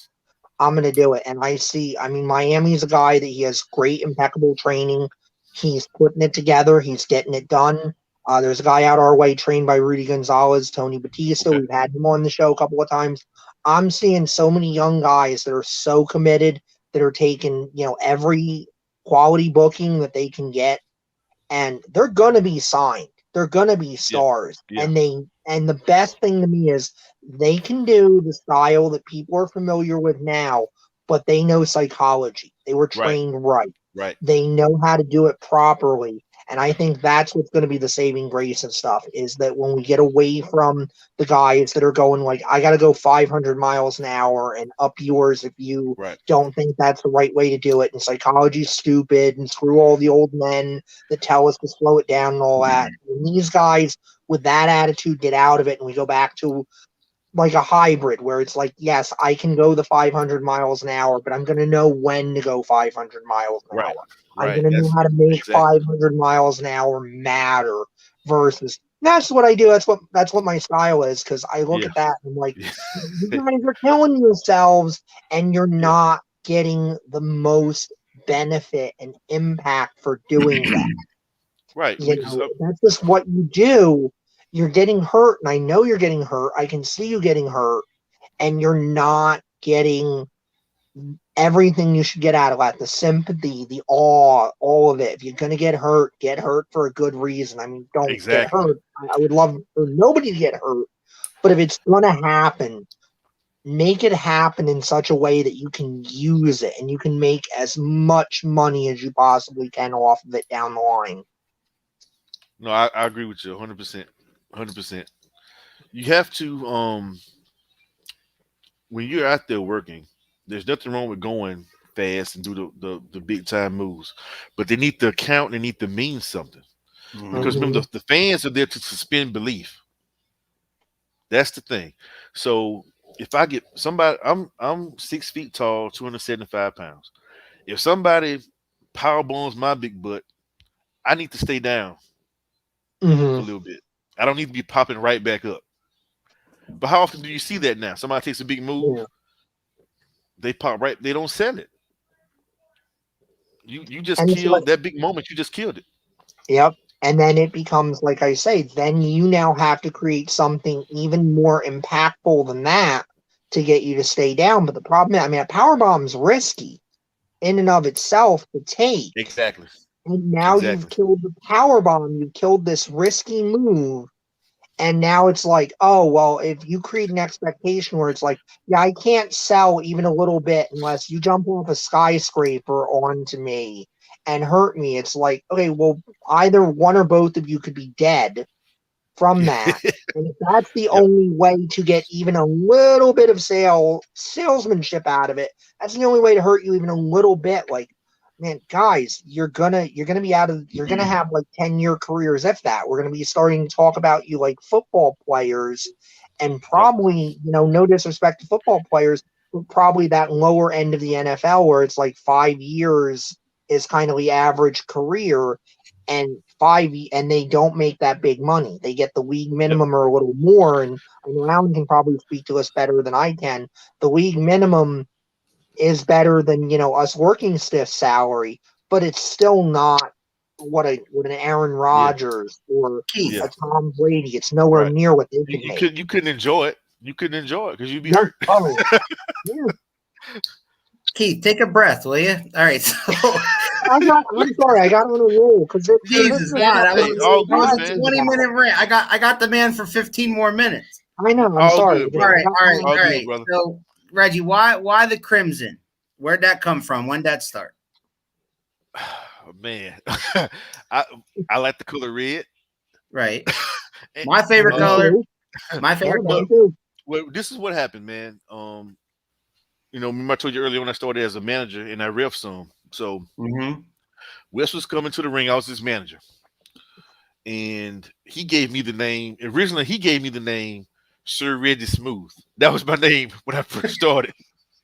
I'm going to do it. And Miami's a guy that he has great, impeccable training. He's putting it together. He's getting it done. There's a guy out our way trained by Rudy Gonzalez, Tony Batista. We've had him on the show a couple of times. I'm seeing so many young guys that are so committed, that are taking, every quality booking that they can get, and they're going to be signed. They're going to be stars. Yeah. And the best thing to me is they can do the style that people are familiar with now, but they know psychology. They were trained right. They know how to do it properly. And I think that's what's going to be the saving grace and stuff, is that when we get away from the guys that are going like, I got to go 500 miles an hour and up yours if you don't think that's the right way to do it. And psychology's stupid, and screw all the old men that tell us to slow it down and all that. And these guys with that attitude get out of it, and we go back to like a hybrid where it's like, yes, I can go the 500 miles an hour, but I'm going to know when to go 500 miles an hour. I'm going to know how to make 500 miles an hour matter versus that's what I do. That's what my style is. Cause I look at that and I'm like, you guys are killing yourselves and you're not getting the most benefit and impact for doing that. That's just what you do. You're getting hurt, and I know you're getting hurt. I can see you getting hurt, and you're not getting everything you should get out of that. The sympathy, the awe, all of it. If you're going to get hurt for a good reason. I mean, don't get hurt. I would love for nobody to get hurt, but if it's going to happen, make it happen in such a way that you can use it, and you can make as much money as you possibly can off of it down the line. No, I agree with you 100%. 100%. You have to when you're out there working, there's nothing wrong with going fast and do the big time moves, but they need to count. They need to mean something, because remember the fans are there to suspend belief. That's the thing. So if I get somebody, I'm 6 feet tall, 275 pounds. If somebody power bombs my big butt, I need to stay down for a little bit. I don't need to be popping right back up. But how often do you see that now? Somebody takes a big move, they pop right, they don't sell it. You just killed that big moment. You just killed it. Yep. And then it becomes, like I say, then you now have to create something even more impactful than that to get you to stay down. But the problem is, I mean, a power bomb's risky in and of itself to take. Exactly. And now you've killed the power bomb. You've killed this risky move. And now it's like, oh, well, if you create an expectation where it's like, yeah, I can't sell even a little bit unless you jump off a skyscraper onto me and hurt me. It's like, okay, well, either one or both of you could be dead from that. And if that's the only way to get even a little bit of salesmanship out of it, that's the only way to hurt you even a little bit. Like, man, guys, you're gonna have like 10-year careers, if that. We're gonna be starting to talk about you like football players, and probably, no disrespect to football players, but probably that lower end of the NFL where it's like 5 years is kind of the average career, and they don't make that big money. They get the league minimum or a little more, and I know Alan can probably speak to us better than I can. The league minimum is better than us working stiff salary, but it's still not what an Aaron Rodgers or a Tom Brady. It's nowhere near what they can make. You couldn't enjoy it. You couldn't enjoy it because you'd be hurt. Keith, take a breath, will you? All right. So I'm sorry, I got on a roll because Jesus God, that was a 20-minute rant. I got the man for 15 more minutes. I know. I'm sorry. All right. So Reggie, why the Crimson? Where'd that come from? When'd that start? Oh, man, I like the color red. Right. My favorite color. My favorite color. Well, this is what happened, man. Remember I told you earlier when I started as a manager and I ref some. So Wes was coming to the ring. I was his manager, and he gave me the name. Originally, he gave me the name Sir Reggie Smooth. That was my name when I first started.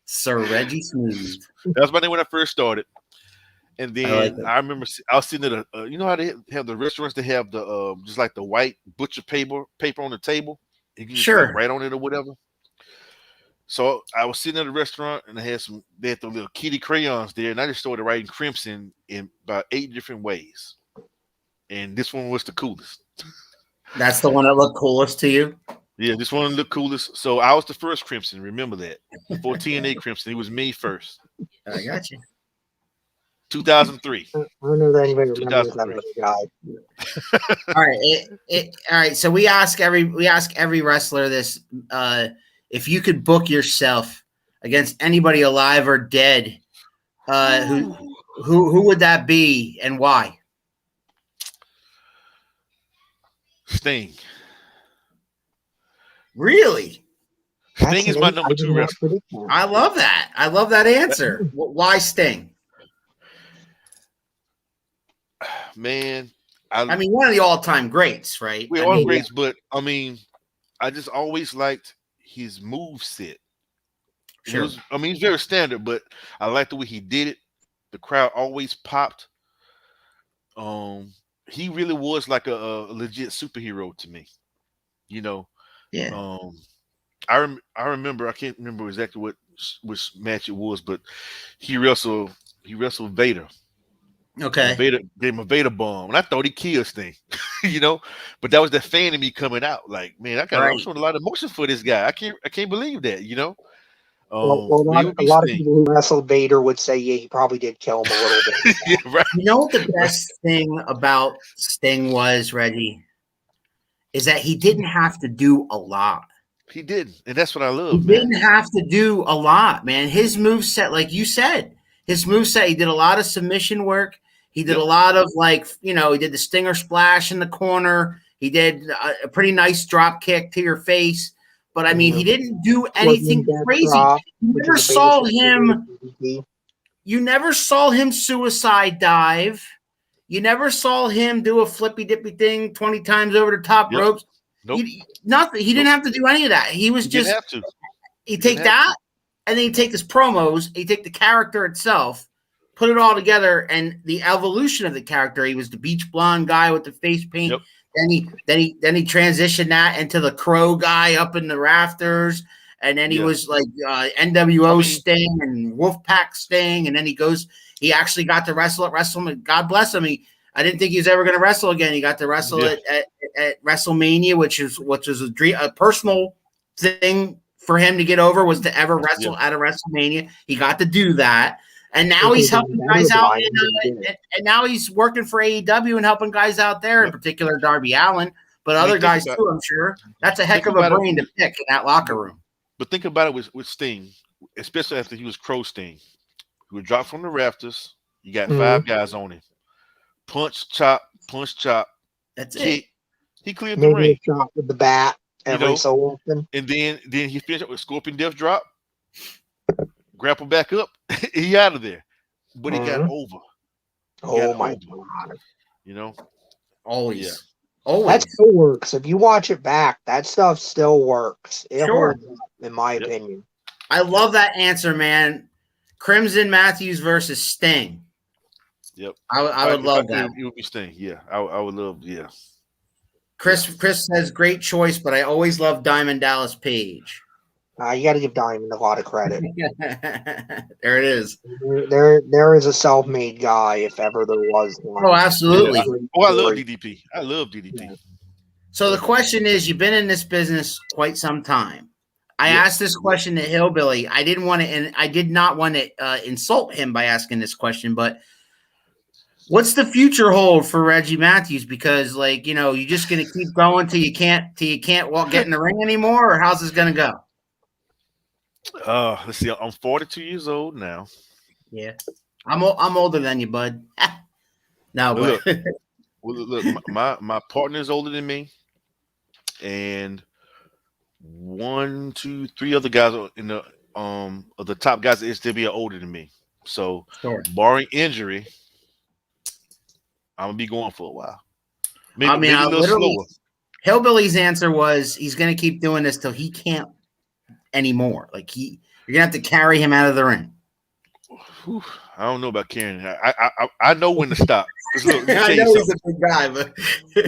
Sir Reggie Smooth. That was my name when I first started. And then I remember I was sitting at you know how they have the restaurants, they have the just like the white butcher paper on the table. You can just write on it or whatever. So I was sitting at a restaurant and they had the little kitty crayons there, and I just started writing Crimson in about 8 different ways. And this one was the coolest. That's the one that looked coolest to you? Yeah, this one looked coolest. So I was the first Crimson. Remember that. Before TNA Crimson, it was me first. I got you. 2003. I don't know that anybody remembers that other guy. All right. All right. So we ask every wrestler this: if you could book yourself against anybody alive or dead, who would that be and why? Sting. Really? Sting is my number 2 wrestler. I love that. I love that answer. Why Sting? Man, I mean, one of the all-time greats, right? We're all greats, but I mean, I just always liked his move set. Sure. He's very standard, but I like the way he did it. The crowd always popped. He really was like a legit superhero to me. Yeah. I remember. I can't remember exactly which match it was, but he wrestled Vader. Okay. Vader gave him a Vader bomb, and I thought he killed Sting, But that was the fan in me coming out. Like, man, I'm showing a lot of emotion for this guy. I can't believe that, a lot of people who wrestled Vader would say, yeah, he probably did kill him a little bit. Yeah, right. You know what the best thing about Sting was, Reggie? Is that he didn't have to do a lot. He didn't, and that's what I love. He didn't have to do a lot, man. His moveset, like you said, he did a lot of submission work. He did a lot of he did the stinger splash in the corner. He did a pretty nice drop kick to your face. But I mean, he didn't do anything crazy. You never saw him suicide dive. You never saw him do a flippy dippy thing 20 times over the top ropes. Nope. Nothing. He didn't have to do any of that. He was just he'd take that, and then he'd take his promos, he'd take the character itself, put it all together, and the evolution of the character. He was the beach blonde guy with the face paint. Yep. Then he transitioned that into the crow guy up in the rafters, and then he was like NWO Sting and Wolfpack Sting, and then he actually got to wrestle at WrestleMania. God bless him. I didn't think he was ever going to wrestle again. He got to wrestle at WrestleMania, which was a dream, a personal thing for him to get over, was to ever wrestle at a WrestleMania. He got to do that. And now he's helping guys out, and now he's working for AEW and helping guys out there, in particular Darby Allin, but other guys too, I'm sure. That's a heck of a brain to pick in that locker room. But think about it with Sting, especially after he was Crow Sting. He would drop from the rafters. You got 5 guys on him. Punch, chop. That's kick. it. He cleared the ring. Drop with the bat every so often. And then he finished up with Scorpion Death Drop. Grapple back up, he out of there. But he got over. My God. Always. That still works. If you watch it back, that stuff still works. It holds up, in my opinion. I love that answer, man. Crimson Matthews versus Sting. Yep. I would love that. It would be Sting. Yeah. I would love, Chris says great choice, but I always love Diamond Dallas Page. You got to give Diamond a lot of credit. There it is. There is a self-made guy, if ever there was one. Oh, absolutely. I love DDP. So the question is, you've been in this business quite some time. I asked this question to Hillbilly. I did not want to insult him by asking this question, but what's the future hold for Reggie Matthews? Because you're just going to keep going till you can't get in the ring anymore, or how's this going to go? Let's see. I'm 42 years old now. Yeah, I'm older than you, bud. No, but look, my partner is older than me, and 1, 2, 3 other guys in the of the top guys at SW are older than me. So, barring injury, I'm gonna be going for a while. Maybe a little slower. Hillbilly's answer was he's gonna keep doing this till he can't anymore. You're gonna have to carry him out of the ring. Whew, I don't know about carrying. I know when to stop. Look, I know he's a big guy, but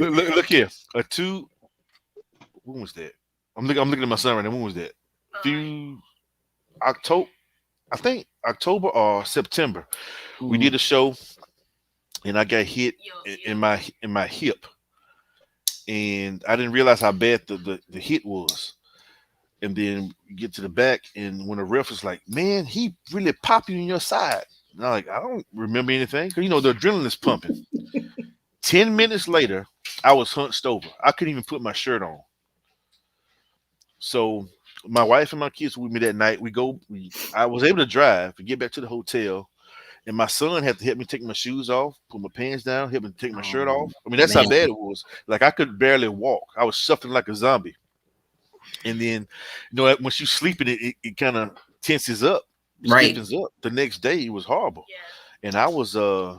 look here. When was that? I'm looking at my son right now. When was that? October, I think October or September. We did a show, and I got hit in my hip, and I didn't realize how bad the hit was. And then you get to the back, and when the ref was like, "Man, he really popped you in your side," and I'm like, "I don't remember anything," because the adrenaline is pumping. 10 minutes later, I was hunched over. I couldn't even put my shirt on. So my wife and my kids were with me that night. I was able to drive and get back to the hotel, and my son had to help me take my shoes off, put my pants down, help me take my shirt off. I mean, that's how bad it was. I could barely walk. I was shuffling like a zombie. And then, once you sleep in it kind of tenses up, stiffens up. The next day, it was horrible. Yeah. And I was, I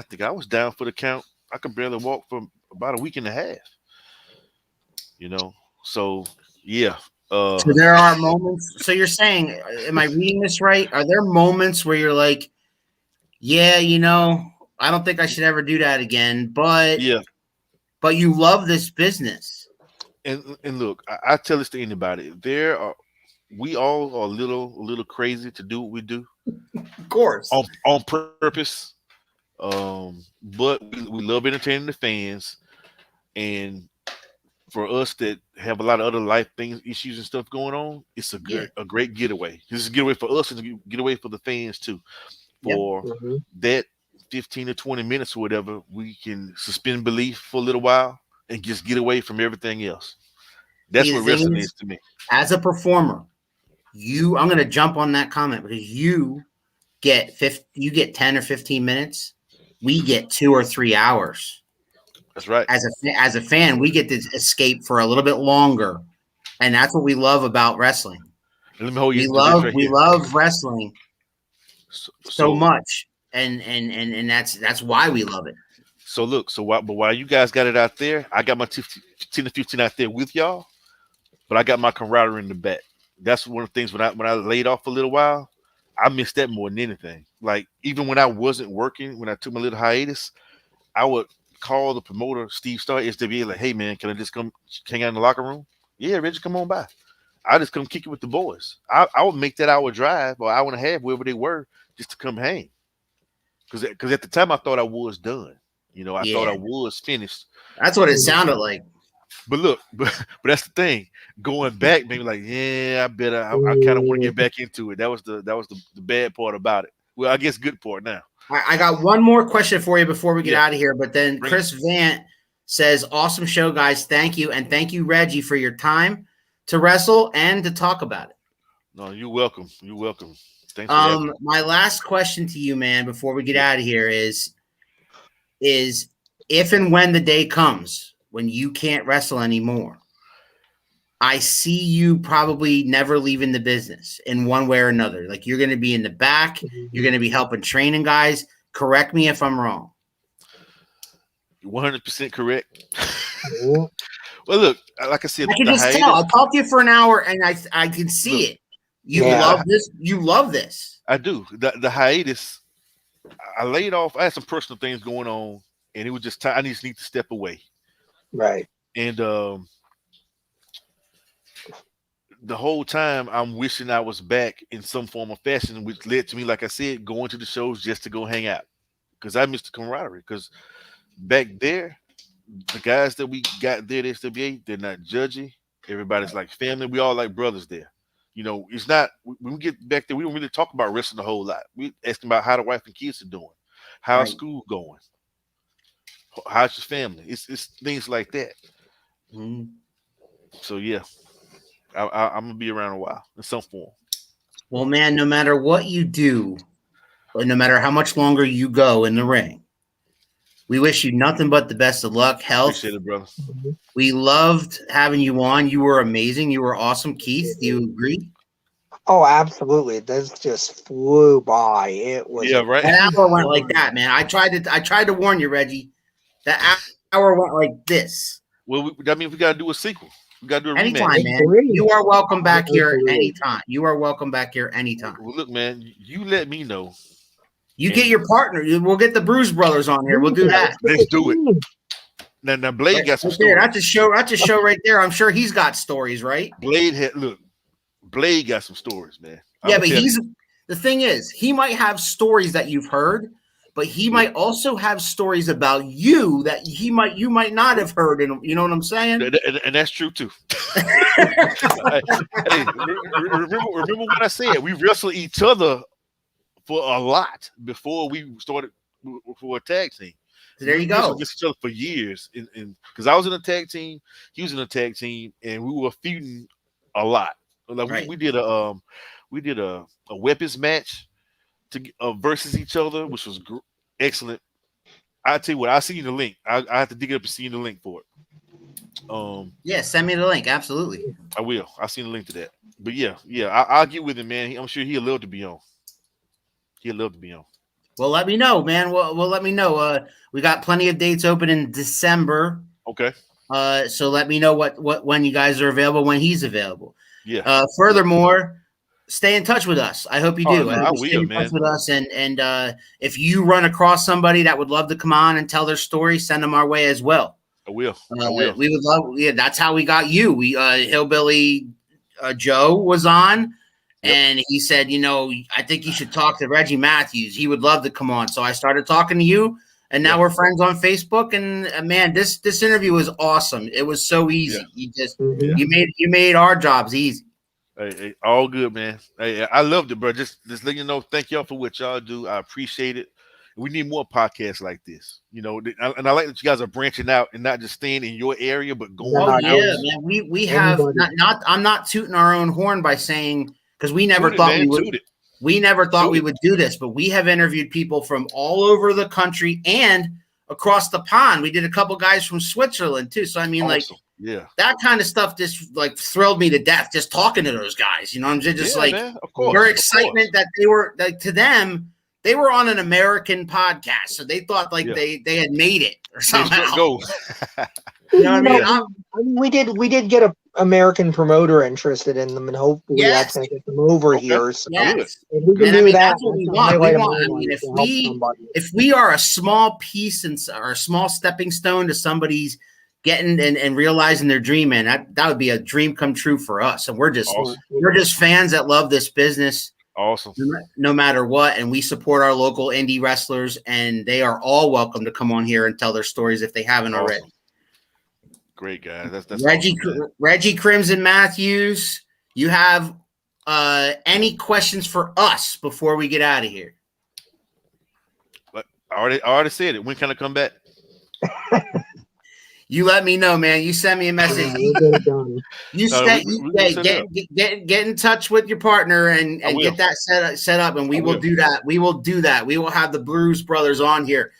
think I was down for the count. I could barely walk for about a week and a half. So yeah. So there are moments. So you're saying, am I reading this right? Are there moments where you're like, I don't think I should ever do that again, but you love this business. And look, I tell this to anybody. We all are a little crazy to do what we do. Of course. On purpose. But we love entertaining the fans. And for us that have a lot of other life issues and stuff going on, it's a great getaway. This is a getaway for us and a getaway for the fans too. For that 15 to 20 minutes or whatever, we can suspend belief for a little while and just get away from everything else. That's what wrestling is to me. As a performer, I'm going to jump on that comment because you get 10 or 15 minutes we get 2 or 3 hours. That's right. As a fan, we get to escape for a little bit longer, and that's what we love about wrestling. Let me hold you. We love wrestling so much, and that's why we love it. So look, but while you guys got it out there, I got my 10 to 15 out there with y'all, but I got my camaraderie in the back. That's one of the things when I laid off for a little while, I missed that more than anything. Like even when I wasn't working, when I took my little hiatus, I would call the promoter, Steve Starr, SWA, like, hey man, can I just come hang out in the locker room? Yeah, Reggie, come on by. I just come kick it with the boys. I would make that hour drive or hour and a half, wherever they were, just to come hang. Because at the time I thought I was done. You know, I thought I was finished. That's what it sounded like. But look, but that's the thing. Going back, maybe like, yeah, I kind of want to get back into it. That was the bad part about it. Well, I guess good part now. I got one more question for you before we get out of here. But then Chris Vant says, awesome show, guys. Thank you. And thank you, Reggie, for your time to wrestle and to talk about it. No, you're welcome. You're welcome. Thanks for having me. My last question to you, man, before we get out of here is if and when the day comes when you can't wrestle anymore, I see you probably never leaving the business in one way or another. Like you're going to be in the back. You're going to be helping training guys. Correct me if I'm wrong. 100% correct. Well, look, like I said, I can just tell. I talked to you for an hour, and I can see it. You love this. You love this. I do. The hiatus, I laid off. I had some personal things going on, and it was just time. I just need to step away. Right. And the whole time I'm wishing I was back in some form or fashion, which led to me, like I said, going to the shows just to go hang out because I missed the camaraderie. Because back there, the guys that we got there at SWA, they're not judgy. Everybody's like family. We all like brothers there. You know, it's not when we get back there, we don't really talk about wrestling a whole lot. We asking about how the wife and kids are doing, how's school going, how's your family. It's things like that. Mm-hmm. So yeah. I'm gonna be around a while in some form. Well, man, no matter what you do, or no matter how much longer you go in the ring, we wish you nothing but the best of luck, health. Appreciate it, brother. We loved having you on. You were amazing. You were awesome, Keith. Do you agree? Oh, absolutely. This just flew by. It was right. That hour went like that, man. I tried to warn you, Reggie. That hour went like this. Well, that means we gotta do a sequel. We got to do a anytime, rematch. Man. You are welcome back here anytime. You are welcome back here anytime. Well, look, man, you let me know. You get your partner. We'll get the BRUISE brothers on here. We'll do that. Let's do it. Now Blade got some stories. That's a show right there. I'm sure he's got stories, right? Blade got some stories, man. Yeah, but the thing is, he might have stories that you've heard, but he might also have stories about you that you might not have heard. And you know what I'm saying? And that's true too. Remember what I said? We wrestled each other for a lot before we started for a tag team. So there you go. We wrestled each other for years, because I was in a tag team, he was in a tag team, and we were feuding a lot. Like we did a weapons match versus each other, which was excellent. I tell you what, I'll send you the link. I have to dig it up and see the link for it. Yeah, send me the link. Absolutely, I will. I'll send the link to that. But yeah, I'll get with him, man. I'm sure he'll love to be on. Well, let me know, man. Well, let me know. We got plenty of dates open in December. Okay. So let me know when you guys are available, when he's available. Yeah. Furthermore, stay in touch with us. I hope you do. I will, stay in man. touch with us, and if you run across somebody that would love to come on and tell their story, send them our way as well. I will. We would love. Yeah, that's how we got you. We Hillbilly Joe was on, and he said, I think you should talk to Reggie Matthews. He would love to come on. So I started talking to you, and now we're friends on Facebook. And man, this interview was awesome. It was so easy. You made our jobs easy. Hey, all good, man. Hey, I loved it, bro. Just let you know, thank y'all for what y'all do. I appreciate it. We need more podcasts like this, and I like that you guys are branching out and not just staying in your area, but going. Oh yeah, man. We have not. I'm not tooting our own horn by saying, because we never thought we would. we never thought we would do this, but we have interviewed people from all over the country and across the pond. We did a couple guys from Switzerland too. So I mean, that kind of stuff just like thrilled me to death just talking to those guys. You know, I'm just their excitement that they were like, to them, they were on an American podcast, so they thought like they had made it or somehow. You know what I mean? We did get a American promoter interested in them, and hopefully that's going to get them over here. So yes. If we can do that, that's what we want. I mean, if we are a small piece or a small stepping stone to somebody's getting and realizing their dream, man, that would be a dream come true for us. And we're just fans that love this business. Awesome. No matter what, and we support our local indie wrestlers, and they are all welcome to come on here and tell their stories if they haven't already. Great guy. That's Reggie Crimson Matthews. You have any questions for us before we get out of here? I already said it. When can I come back? You let me know, man. You send me a message. Get in touch with your partner and get that set up, and we will do that. We will do that. We will have the BRUISE Brothers on here.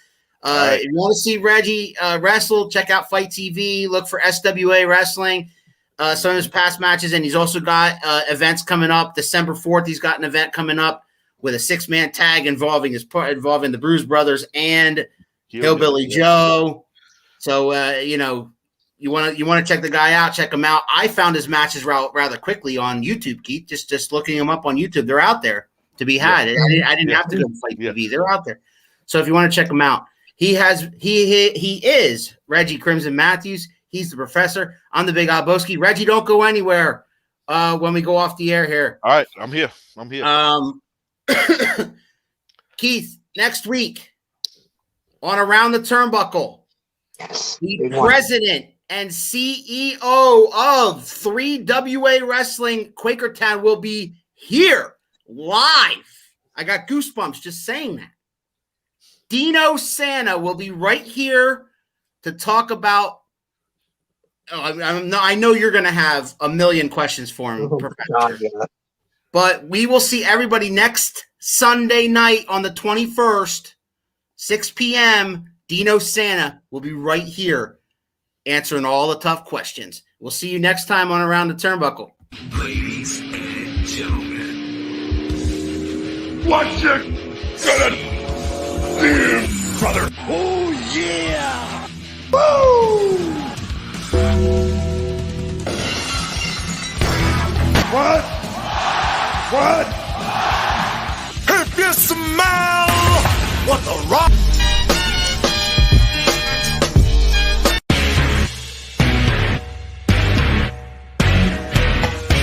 If you want to see Reggie wrestle, check out Fight TV. Look for SWA Wrestling. Some of his past matches, and he's also got events coming up. December 4th, he's got an event coming up with a 6-man tag involving the BRUISE Brothers and Hillbilly Joe. So you want to check the guy out, check him out. I found his matches rather quickly on YouTube, Keith. Just looking them up on YouTube, they're out there to be had. I didn't have to go to Fight TV; they're out there. So if you want to check them out, he is Reggie Crimson Matthews. He's the professor. I'm the big Albowski. Reggie, don't go anywhere when we go off the air here. All right, I'm here. Keith, next week on Around the Turnbuckle, the president and CEO of 3WA Wrestling Quakertown will be here live. I got goosebumps just saying that. Dino Santa will be right here to talk about. I know you're going to have a million questions for him, Professor. But we will see everybody next Sunday night on the 21st, 6 p.m. Dino Santa will be right here answering all the tough questions. We'll see you next time on Around the Turnbuckle. Ladies and gentlemen, what you gonna do, brother? Oh, yeah! Woo! What?